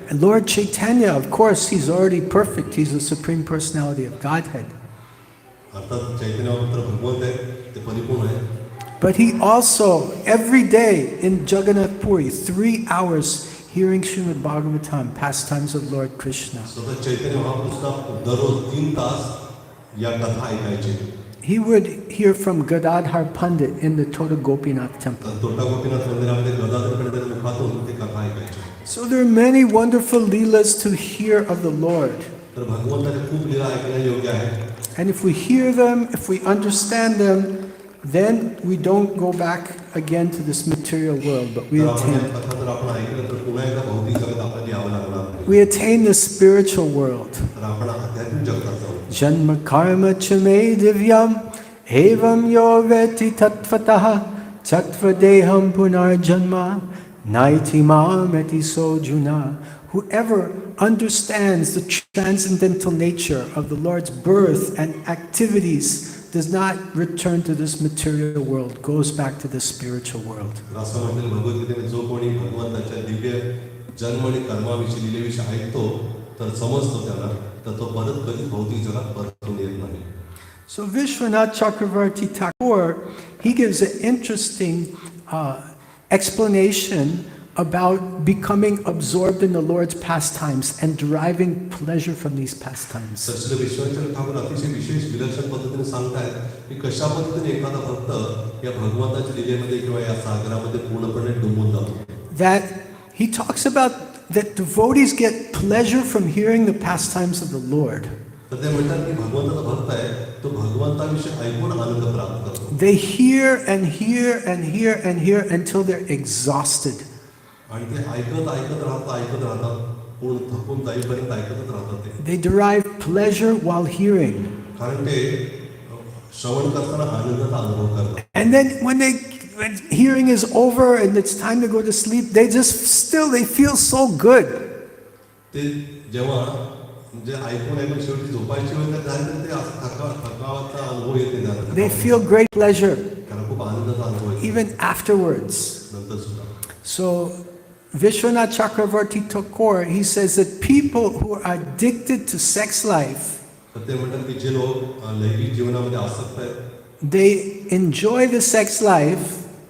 And Lord Chaitanya, of course, he's already perfect. He's the Supreme Personality of Godhead. अर्थात चैतन्य पुत्र भगवंत आहे, ते परिपूर्ण आहे. But he also, every day in Jagannath Puri, 3 hours hearing Srimad Bhagavatam, pastimes of Lord Krishna. स्वतः चैतन्य महापुरुष दररोज 3 तास या कथा ऐकायचे. He would hear from Gadadhar Pandit in the Tota Gopinath temple. तोटा गोपीनाथ मंदिरामध्ये गदाधरकडे मुखातून ते कथा ऐकायचे. So there are many wonderful leelas to hear of the Lord. तर भगवंताचे खूप लीला ऐकण्या योग्य आहे. And if we hear them, if we understand them, then we don't go back again to this material world, but we तर आपण या attain, कथा जर आपण ऐकलं तर पुन्हा एकदा भौतिक जगात आपल्याला यावं लागणार नाही. we attain the spiritual world. तर आपण आध्यात्मिक जगतात जाऊ. Janma karma chame divyam evam yo veti tatvatah tattva deham punar janma naiti mam eti sojuna. Whoever understands the transcendental nature of the Lord's birth and activities does not return to this material world, goes back to the spiritual world. राष्ट्रमधील भगवद्गीतेमध्ये जो कोणी भगवंताच्या दिव्य जन्म आणि कर्माविषयी लिहिलेविषयी ऐकतो तर समजतो त्याला तर तो परत कधीच भौतिक जगात परतून येत नाही. So Vishwanath Chakravarti Thakur, he gives an interesting explanation about becoming absorbed in the Lord's pastimes and deriving pleasure from these pastimes. तर विश्वनाथ ठाकूर अतिशय विशेष विलक्षण पद्धतीने सांगतायत की कशा पद्धतीने एखादा भक्त या भगवंताच्या लीलेमध्ये किंवा या सागरामध्ये पूर्णपणे डुंबून जातो. That he talks about that devotees get pleasure from hearing the pastimes of the Lord. तर ते म्हणतात की भगवंताचा भक्त आहे तो भगवंताविषयी ऐकून आनंद प्राप्त करतो. They hear and hear and hear and hear until they're exhausted. आणि ते ऐकत राहतात पूर्ण थकून जाईपर्यंत ऐकतच राहतात ते. They derive pleasure while hearing. कारण ते श्रवण करताना आनंदाचा अनुभव करतात. And then when hearing is over and it's time to go to sleep, they feel so good. ते जेव्हा म्हणजे ऐकून शेवटी झोपायची वेळ झाली तर ते असं थकावाचा अनुभव येते त्यांना. They feel great pleasure त्यांना खूप आनंदाचा अनुभव येतो. even afterwards. नंतर सुद्धा. So Vishwanath Chakravarti Thakur, he says that people who are addicted to sex life, तर ते म्हणतात की जे लोक लैंगिक जीवनामध्ये आसक्त आहेत they enjoy the sex life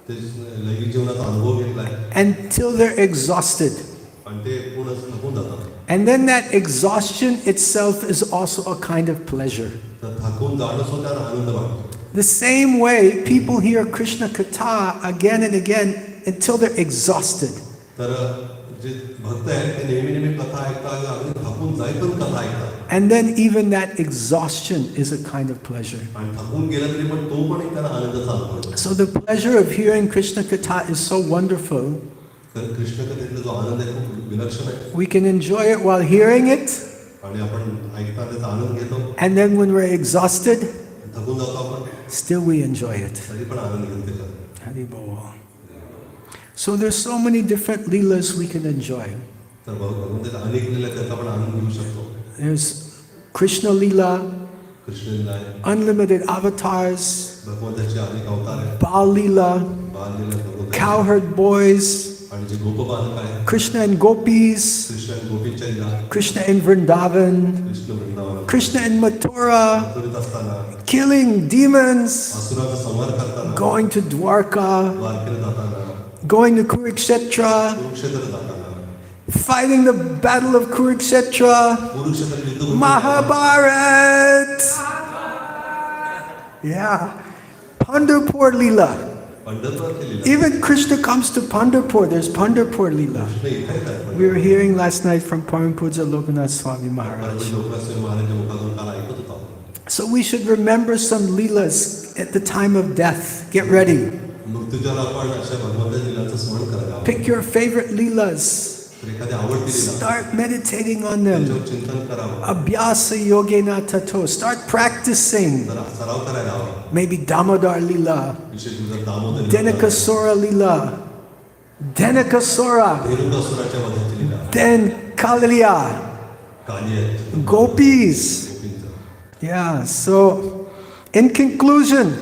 ते लैंगिक जीवनाचा अनुभव घेतलाय until they're exhausted. आणि ते पूर्ण थकून जातात. And then that exhaustion itself is also a kind of pleasure. तर थकून जाणं सुद्धा आनंद वाटतो. The same way people hear Krishna Katha again and again until they're exhausted. तर जे भक्त आहेत ते नेहमी कथा ऐकतात अगदी थकून जाईपर्यंत कथा ऐकतात. And then even that exhaustion is a kind of pleasure. आणि थकून गेलं तरी पण तो पण एक त्यांना आनंदाचा अनुभव होतो. So the pleasure of hearing Krishna Katha is so wonderful. तर कृष्ण कथेतला जो आनंद आहे खूप विलक्षण आहे. We can enjoy it while hearing it. आणि आपण ऐकताना त्याचा आनंद घेतो. And then when we're exhausted, थकून जातो आपण still we enjoy it. तरी पण आनंद घेतो त्याचा. Hari Bol. So there's so many different leelas we can enjoy. तर भगवंताच्या अनेक लीला त्याचा आपण आनंद घेऊ शकतो. There's Krishna Leela, कृष्ण लीला आहे. unlimited avatars, भगवंताचे अनेक अवतार आहेत. Bal Leela, बाल लीला भगवंताची. cowherd boys, आणि जे गोपबालक आहेत Krishna and gopis, कृष्ण आणि गोपींच्या लीला, Krishna in Vrindavan, Krishna Vrindavan, Krishna in Mathura, मथुरेत असताना killing demons, असुराचा संहार करताना, going to Dwarka, द्वारकेला जाताना, going to Kurukshetra, कुरुक्षेत्रात जाताना, fighting the battle of Kurukshetra, कुरुक्षेत्रात युद्ध होतं. Mahabharat. Yeah. Pandharpur Leela. पंढरपूरची Leela. Even Krishna comes to Pandharpur. There's Pandharpur Leela. Krishna इथे येतात. We were hearing last night from Parampuja Lokanath Swami Maharaj. Loknath महाराजांच्या मुखातून काल ऐकत होतो आपण. So we should remember some Leelas at the time of death. Get ready. मृत्यूच्या आपण अशा भगवंताच्या लीलांचं स्मरण करायला हवं. Pick your favorite Leelas. तर एखादी आवडती लीला Start meditating on them. त्याच्यावर चिंतन करावं. Abhyasa yogena tato. Start practicing. जरा सराव करायला हवा. Maybe Damodar Leela, विशेष म्हणजे दामोदर लीला, Denakasura Leela, Denakasura, धेनुकासुराच्या वधाची लीला, then Kalia, काली आहेत, Gopis. गोपींचं. Yeah, so in conclusion,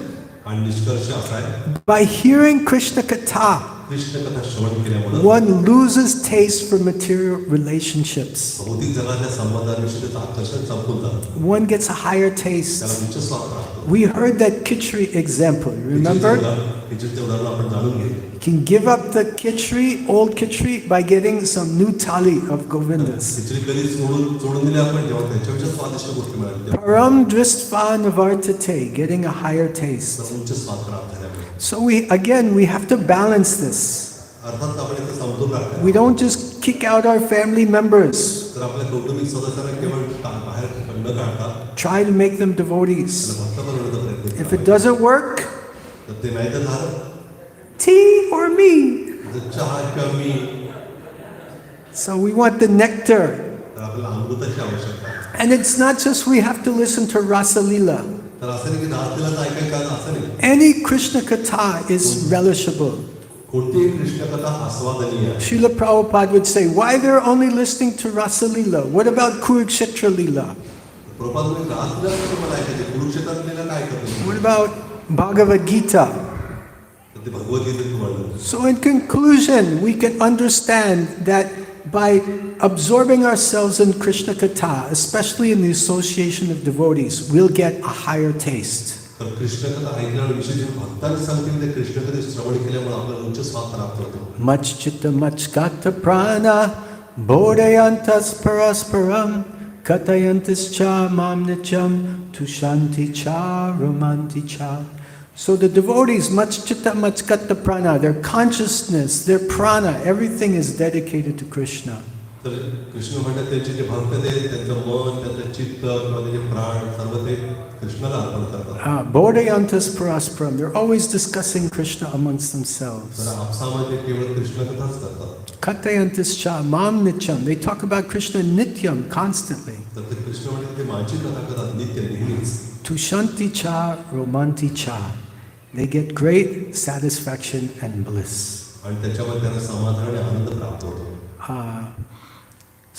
आणि निष्कर्ष असा आहे by hearing Krishna Katha, Krishna कथा श्रवण केल्यामुळे one loses taste for material relationships. भौतिक जगातल्या संबंधांविषयी त्याचं आकर्षण संपून जातं. One gets a higher taste. त्याला उच्च स्वाद राहतो. We heard that khichdi example, remember? हिचं उदाहरण आपण जाणून घेऊ. You can give up the khichdi, old khichdi, by getting some new thali of Govindas. Khichdi कधी सोडून दिली आपण जेव्हा त्याच्यापेक्षा स्वादिष्ट गोष्टी मिळाल्या Param drisva navartate, getting a higher taste. तर उच्च स्वाद प्राप्त झाल्यामुळे. So we have to balance this. अर्थात आपण इथे समजून राहतो. We don't just kick out our family members. तर आपल्या कौटुंबिक सदस्यांना केवळ बाहेर न काढता Try to make them devotees. त्याला भक्त बनवण्याचा प्रयत्न If करावा. it doesn't work, तर ते नाही तर झालं tea or me. तर चहा किंवा मी. So we want the nectar. तर आपल्याला अमृताची आवश्यकता आहे. And it's not just we have to listen to Rasa Leela. तर असं नाही की नाचलेलाच ऐकायचं असं नाही. Any Krishna Katha is relishable. कोणतीही कृष्ण कथा आस्वादनीय आहे. Srila Prabhupada would say, why they're only listening to Rasa Leela? What about Kurukshetra Leela? Prabhupada म्हणजे रात्र मला ऐकायचे कुरुक्षेत्रात गेलं काय करतो. What about Bhagavad Gita? तर ते भगवद्गीतेत वर्णन. So in conclusion, we can understand that by absorbing ourselves in Krishna Katha, especially in the association of devotees, we'll get a higher taste. तर कृष्ण कथा ऐकल्यावर विशेष भक्तांनी सांगतील ते कृष्ण कथे श्रवण केल्यामुळे आपल्याला उच्च स्वाद प्राप्त होतो. Much chitta much gata prana bodhayantas parasparam katayantas cha mam nityam tushanti cha romanti cha. So the devotees, much chitta much gata prana, their consciousness, their prana, everything is dedicated to Krishna. तर कृष्ण म्हणतात त्यांचे जे भक्त आहेत त्यांचं मन त्यांचं चित्त किंवा त्यांचे प्राण सर्व ते कृष्णाला अर्पण करतात. Bodhayantas parasparam, they're always discussing Krishna amongst themselves. तर आपसामध्ये केवळ कृष्ण कथाच करतात. Katayantas cha mam nityam, they talk about Krishna nityam constantly. तर ते कृष्ण म्हणतात ते माझी कथा करतात नित्य नेहमीच. Tushanti cha romanti cha, they get great satisfaction and bliss. आणि त्याच्यामध्ये त्यांना समाधान आणि आनंद प्राप्त होतो.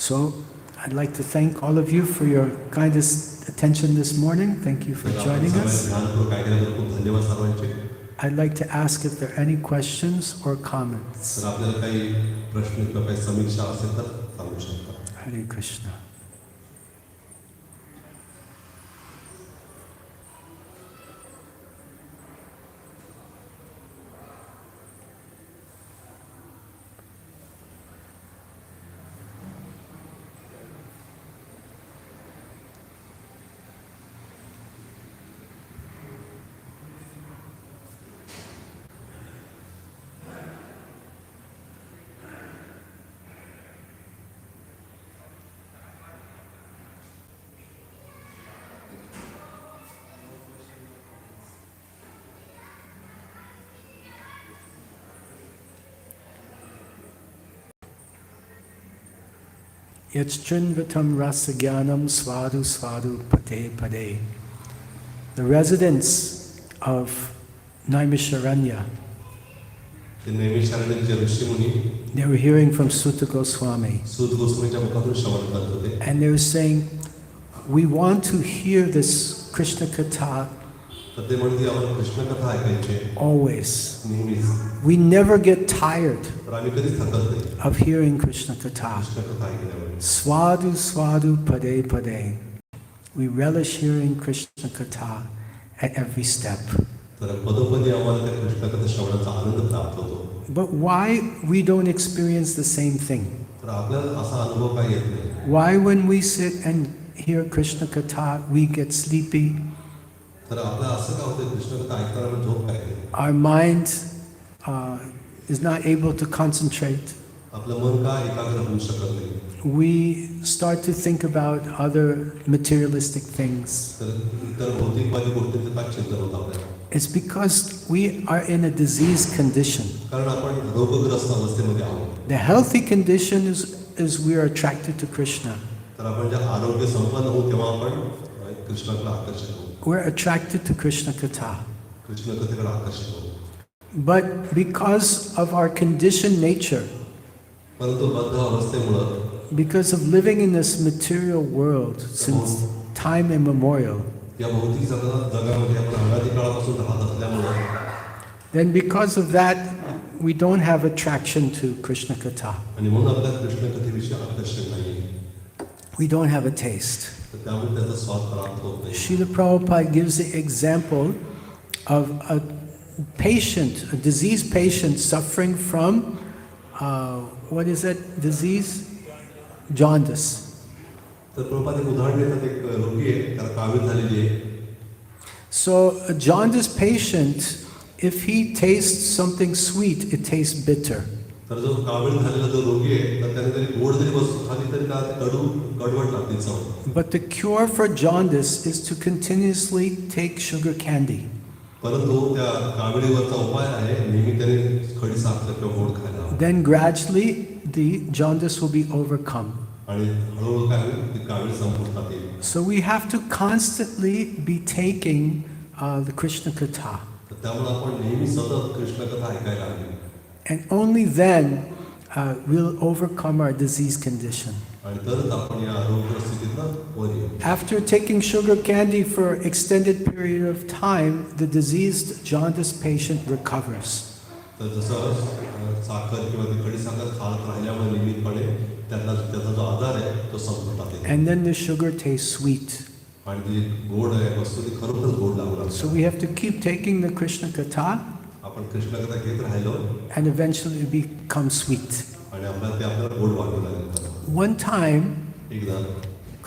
So I'd like to thank all of you for your kindest attention this morning. Thank you for joining us. ध्यानपूर्वक ऐकल्याबद्दल खूप धन्यवाद सर्वांचे. I'd like to ask if there are any questions or comments. तर आपल्याला काही प्रश्न किंवा काही समीक्षा असेल तर सांगू शकता. Hare Krishna. Yachchinvatam rasagyanam svadu svadu pade pade. The residents of Naimisharanya, ते नैमिषारण्याचे ऋषीमुनी they were hearing from Sutta Goswami. सूत गोस्वामीच्या मुखातून श्रवण करत होते. And they were saying, we want to hear this Krishna Katha तर ते म्हणते आम्हाला कृष्ण कथा ऐकायची always. नेहमीच. We never get tired तर आम्ही कधीच थकत नाही of hearing Krishna Katha. Krishna कथा ऐकल्यावर. Swadu swadu pade pade. We relish hearing Krishna Katha at every step. तर पदोपदी आम्हाला त्या कृष्ण कथा श्रवणाचा आनंद प्राप्त होतो. But why we don't experience the same thing? तर आपल्याला असा अनुभव काय येत नाही. Why when we sit and hear Krishna Katha we get sleepy? तर आपल्याला असं का होतं कृष्ण कथा ऐकताना आपण झोप काय येते. Our mind is not able to concentrate. आपलं मन का एकाग्र होऊ शकत नाही. We start to think about other materialistic things. तर इतर भौतिकवादी गोष्टींचं काय चिंतन होतं आपल्याला. It's because we are in a diseased condition. कारण आपण रोगग्रस्त अवस्थेमध्ये आहोत. The healthy condition is we are attracted to Krishna. तर आपण जे आरोग्य संपन्न होऊ तेव्हा आपण कृष्णाकडे आकर्षित होऊ. We're attracted to Krishna Katha. Krishna कथेकडे आकर्षित होऊ. But because of our conditioned nature, परंतु बद्ध अवस्थेमुळे because of living in this material world since time immemorial, या भौतिक जगामध्ये आपण अनादी काळापासून राहत असल्यामुळे then because of that we don't have attraction to Krishna Katha. आणि म्हणून आपल्या कृष्ण कथेविषयी आकर्षण नाही. We don't have a taste. तर त्यामुळे त्याचा स्वाद प्राप्त होत नाही. Srila Prabhupada gives the example of a patient, a diseased patient suffering from what is that disease? Jaundice. तर प्रभुपाद एक उदाहरण देतात. एक रोगी आहे त्याला कावीळ झालेली आहे. So a jaundice patient, if he tastes something sweet, it tastes bitter. तर जो कावीळ झालेला जो रोगी आहे तर त्याने जरी गोड जरी वस्तू खाल्ली तरी त्याला कडवट लागते चव. But the cure for jaundice is to continuously take sugar candy. परंतु त्या काविळीवरचा उपाय आहे नेहमी त्याने खडी साखर किंवा गोड खायला. Then gradually the jaundice will be overcome. आणि हळूहळू काय होईल ती कावीळ संपुष्टात येईल. So we have to constantly be taking the Krishna Katha. तर त्यामुळे आपण नेहमी सतत कृष्ण कथा ऐकायला हवी. And only then we'll overcome our disease condition. आणि तरच आपण या रोगग्रस्तीतून वर येऊ. After taking sugar candy for extended period of time, the diseased jaundice patient recovers. तर जसं साखर किंवा ती खडीसाखर खात राहिल्यामुळे नियमितपणे त्याचा जो आजार आहे तो संपून टाकेल. And then the sugar tastes sweet. आणि ती गोड आहे वस्तू ती खरोखरच गोड लागू लागते. So we have to keep taking the Krishna Katha, आपण कृष्णकथा घेत राहिलो and eventually it becomes sweet. आणि आपल्याला गोड वाटू लागेल. One time, एकदा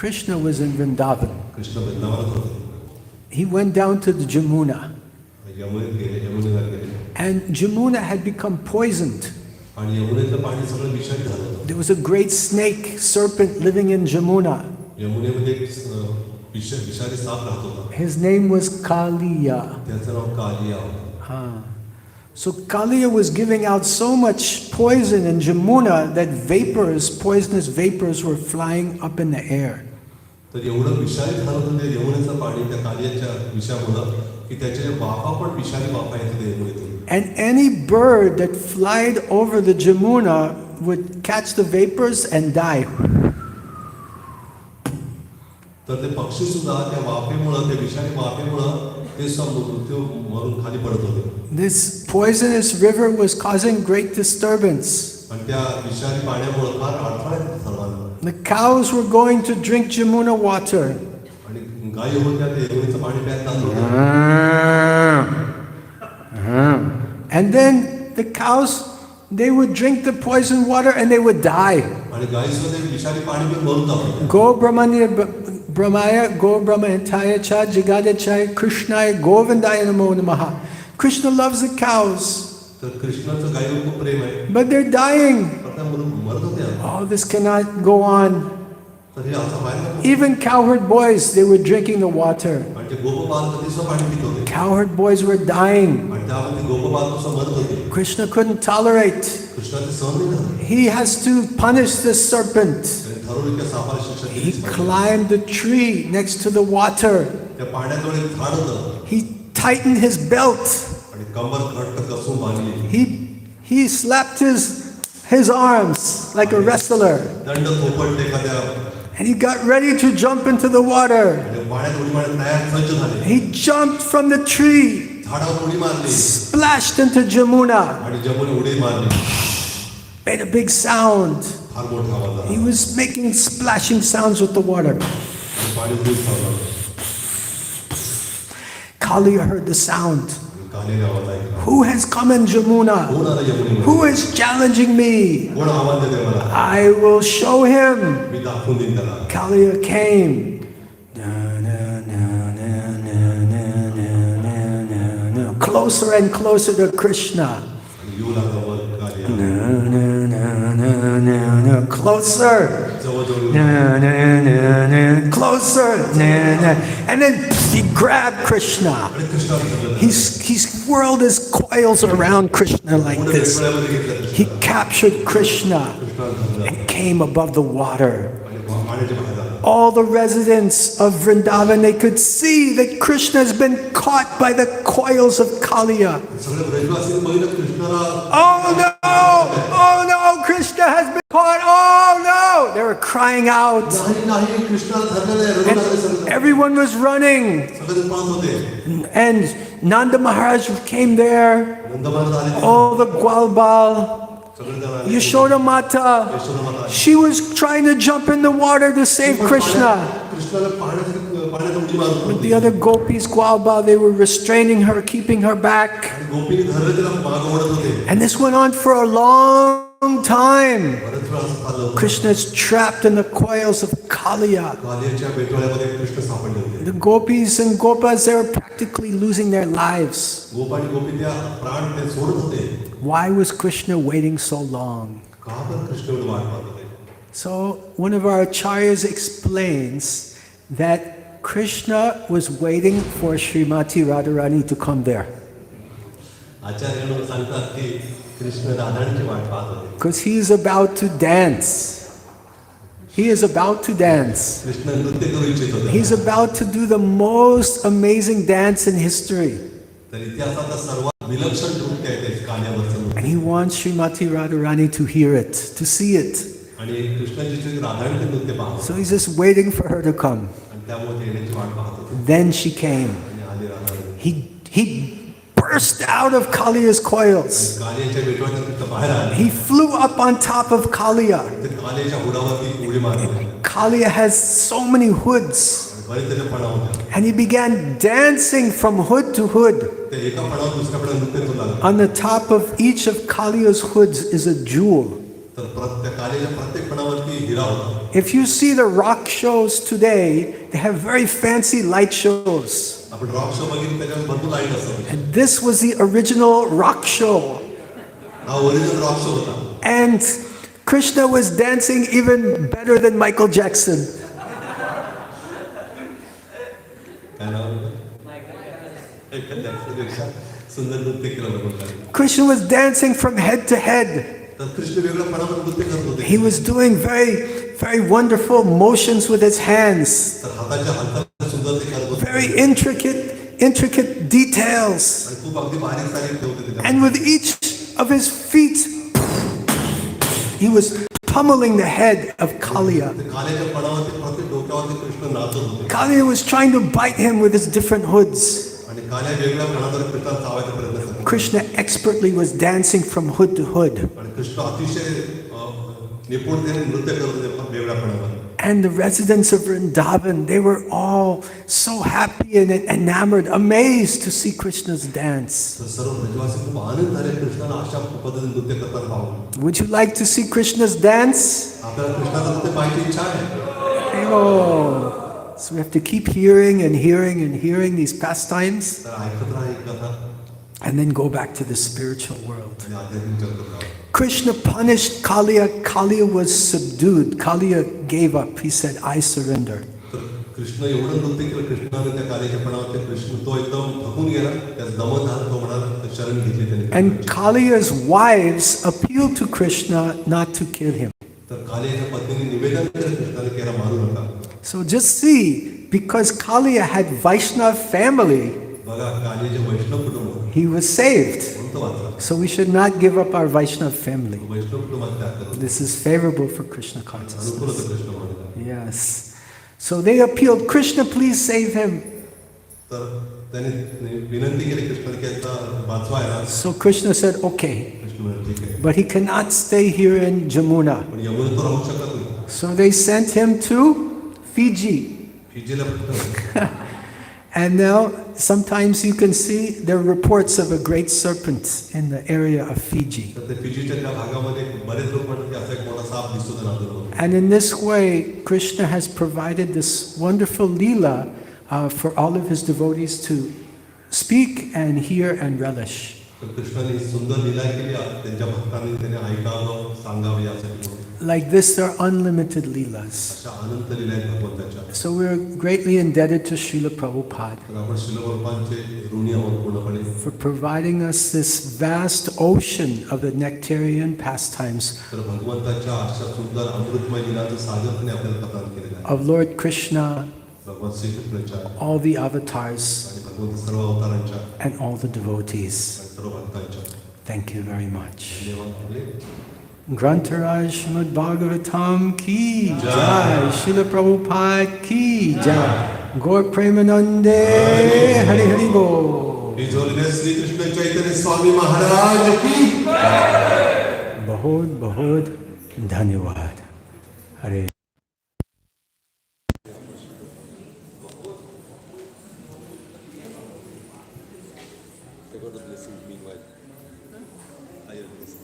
Krishna was in Vrindavan. Krishna वृंदावनात होते. He went down to the Jamuna, यमुनेत गेले, यमुनेवर गेले. and Jamuna had become poisoned. आणि यमुनेतलं पाणी सगळं विषारी झालं होतं. There was a great snake, serpent living in Jamuna. यमुनेमध्ये एक विषारी साप राहत होता. His name was Kaliya. त्याचं नाव कालिया होतं. So Kaliya was giving out so much poison in Jamuna that vapors, poisonous vapors were flying up in the air. तर एवढं विषारी झालं होतं ते यमुनेचं पाणी त्या कालियाच्या विषामुळं की त्याच्या वाफा पण विषारी वाफा येत होते यमुनेतून. And any bird that flied over the Jamuna would catch the vapors and die. तर ते पक्षी सुद्धा त्या वाफेमुळं त्या विषारी वाफेमुळं ते मृत्यू मरून खाली पडत होते. This poisonous river was causing great disturbance. आणि त्या विषारी पाण्यामुळं फार अडथळा येत सर्वांना. The cows were going to drink Jamuna water. आणि गायी होत्या ते यमुनेचं पाणी प्यायला जात होत्या. And then the cows, they would drink the poison water and they would die. आणि गायी सुद्धा ते विषारी पाणी पिऊन मरून जात होत्या. Go Brahmaya, Go Brahmayantaya Cha, Jagadachaya, Krishnaya, Govindaya Namo Namaha. Krishna loves the cows. तर कृष्णाचं गायीवर खूप प्रेम आहे. But they're dying. पण त्या मरत होत्या. Oh, this cannot go on. तर हे असं व्हायला. Even cowherd boys, they were drinking the water. आणि ते गोपबाल कधी सुद्धा पाणी पित होते. Cowherd boys were dying. आणि त्यामध्ये गोपबाल सुद्धा मरत होते. Krishna couldn't tolerate. कृष्णाचे सहन नाही झाले. He has to punish this serpent. ठरवलं की सापाला शिक्षा He दिलीच पाहिजे. climbed the tree next to the water. त्या पाण्याजवळ एक झाड होतं. He tightened his belt. आणि कंबर घट्ट कसून बांधली. He slapped his arms like a wrestler. दंड थोपटले एखाद्या. And he got ready to jump into the water. आणि पाण्यात उडी मारण्यास तयार सज्ज झाले. He jumped from the tree, झाडावर उडी मारली. splashed into Jamuna, आणि जमुने उडी मारली. made a big sound. फार मोठा आवाज आला. He was making splashing sounds with the water. आणि पाणी दूर चाललं. Kaliya heard the sound. कालीने आवाज ऐकला. Who has come in Jamuna? कोण आलं यमुनेमध्ये? Who is challenging me? कोण आवाज देते मला? I will show him. मी दाखवून देईन त्याला. Kaliya came. Closer and closer to Krishna. आणि येऊ लागला वर कालिया. Closer. जवळजवळ Closer. And then he grabbed Krishna. आणि कृष्णाला धरलं. He whirled his coils around Krishna like मोठ्या this. वेळामध्ये घेतलं. He captured Krishna कृष्णाला धरलं. and came above the water. आणि पाण्याच्या बाहेर आला. All the residents of Vrindavan, they could see that Krishna has been caught by the coils of Kaliya. सगळे ब्रजवासी बघितलं कृष्णाला. Oh no! Oh no! Krishna has been caught! Oh no! They were crying out. नाही नाही कृष्णाला धरलेलं आहे. रडू लागले सगळे. Everyone was running. सगळे पळत होते. And Nanda Maharaj came there. नंदबार आले. All the Gwalbal, सगळे जण आले. Yashoda Mata. Yashoda She was trying to jump in the water to save Krishna. कृष्णाला पाण्यात उडी मारत But होती. the other gopis, Gwalbal, they were restraining her, keeping her back. आणि गोपीने धरले तिला मागं ओढत होते. And this went on for a long time. बरेच वेळा असं झालं होतं. Krishna is trapped in the coils of Kaliya. कालियाच्या बेटोळ्यामध्ये Krishna सापडले होते. The gopis and gopas, they were practically losing their lives. गोप आणि गोपी त्या प्राण ते सोडत होते. Why was Krishna waiting so long? का पण कृष्ण एवढं वाट पाहत होते? So one of our acharyas explains that Krishna was waiting for Srimati Radharani to come there. आचार्य लोक सांगतात की कृष्ण राधांची वाट पाहत होते. Because he is about to dance. He is about to dance. Krishna नृत्य करू इच्छित होते. He's about to do the most amazing dance in history. तर इतिहासातलं सर्वात विलक्षण नृत्य आहे ते काल्यावरचं And नृत्य. he wants Srimati Radharani to hear it, to see it. आणि कृष्णाजीचे राधायण ते नृत्य पाहत So होते. he's just waiting for her to come. आणि त्यामुळे ते येण्याची वाट पाहत होते. Then she came. आणि आली Radharani. He burst out of Kaliya's coils. कालियाच्या बेटवाच्या तिथं बाहेर आले. He flew up on top of Kaliya. ते कालियाच्या हुडावरती उडी मारली. Kaliya has so many hoods. बरेच त्याच्या फणा होत्या. And he began dancing from hood to hood. ते एका फणावर दुसऱ्या फणावर नृत्य करू लागले. On the top of each of Kaliya's hoods is a jewel. तर प्रत्येक कालियाच्या प्रत्येक फणावरती हिरा होता. If you see the rock shows today, they have very fancy light shows. आपण रॉक शो बघितलं त्याच्यावर भरपूर लाईट असतात. And this was the original rock show. हा ओरिजिनल रॉक शो होता. And Krishna was dancing even better than Michael Jackson. काय नाव होतं? एखाद्यापेक्षा सुंदर नृत्य केलं बरोबर. Krishna was dancing from head to head. तर कृष्ण वेगळ्या फणावर नृत्य करत होते. He was doing very, very wonderful motions with his hands. तर हाताच्या हालचाली सुंदर ते करत होते. Very intricate details. आणि खूप अगदी बारीक सारीक ठेवते ते. And with each of his feet, he was pummeling the head of Kaliya. ते कालियाच्या फणावरती प्रत्येक डोक्यावरती कृष्ण नाचत होते. Kaliya was trying to bite him with his different hoods. आणि कालिया वेगळ्या फणावर कृष्णाला चावायचा प्रयत्न करत होता. Krishna expertly was dancing from hood to hood. आणि कृष्ण अतिशय निपुणतेने नृत्य करत होते वेगळ्या फणावर. And the residents of Vrindavan, they were all so happy and enamored, amazed to see Krishna's dance. तर सर्व ब्रजवासी खूप आनंद झाले कृष्णाला अशा पद्धतीने नृत्य करताना पाहून. Would you like to see Krishna's dance? आपल्याला कृष्णाचं नृत्य पाहायची इच्छा आहे. Oh, so we have to keep hearing and hearing and hearing these pastimes तर ऐकत राहा ही कथा and then go back to the spiritual world. आणि आध्यात्मिक जगतात राहा. Krishna punished Kaliya. Kaliya was subdued. Kaliya gave up. He said, I surrender. तर कृष्ण एवढं नृत्य केलं कृष्णाने त्या कालियाच्या फणावर. ते कृष्ण तो एकदम थकून गेला. त्यास दमन झालं. तो म्हणाला शरण घेतली त्याने. And Kaliya's wives appealed to Krishna not to kill him. तर कालियाच्या पत्नीने निवेदन केलं कृष्णाने की याला मारू नका. So just see, because Kaliya had Vaishnav family, बघा कालियाचे वैष्णव कुटुंब he was saved. म्हणून तो वाचला. So we should not give up our Vaishnav family. वैष्णव कुटुंबात त्याग करा. This is favorable for Krishna अनुकूल consciousness. होतं कृष्ण म्हणून. Yes. So they appealed, Krishna, please save him. तर त्याने विनंती केली कृष्णाने की याचा वाचवायला. So Krishna said, okay, Krishna म्हणाले ठीक आहे. but he cannot stay here in Jamuna. पण यमुनेत तो राहू शकत नाही. So they sent him to Fiji. फिजीला फक्त. And now sometimes you can see there are reports of a great serpent in the area of Fiji. तर ते फिजीच्या त्या भागामध्ये बरेच लोक म्हणतात की असा एक मोठा साप दिसतो त्या नदीवर. And in this way, Krishna has provided this wonderful leela for all of his devotees to speak and hear and relish. तर कृष्णाने सुंदर लीला केली. त्यांच्या भक्तांनी त्याने ऐकावं सांगावं यासाठी. Like this, there are unlimited leelas. अशा अनंत लीला आहेत भगवंताच्या. So we're greatly indebted to Srila Prabhupada तर आपण श्रील भगवानचे ऋणी आहोत पूर्णपणे. for providing us this vast ocean of the nectarian pastimes तर भगवंताच्या अशा सुंदर अमृतमय लीलाचं सागर त्याने आपल्याला प्रदान केलेलं आहे. of Lord Krishna, भगवान श्रीकृष्णाच्या all the avatars, आणि भगवंत सर्व अवतारांच्या and all the devotees. आणि सर्व भक्तांच्या. Thank you very much. धन्यवाद आपले. Grantaraj Srimad Bhagavatam ki jai, Srila Prabhupada ki jai, Gaur Premanande Hari Hari Bol. His Holiness Sri Krishna Chaitanya Swami Maharaj ki Bahut Bahut Dhanyavad. Hare. They got a blessing meanwhile. I have blessing.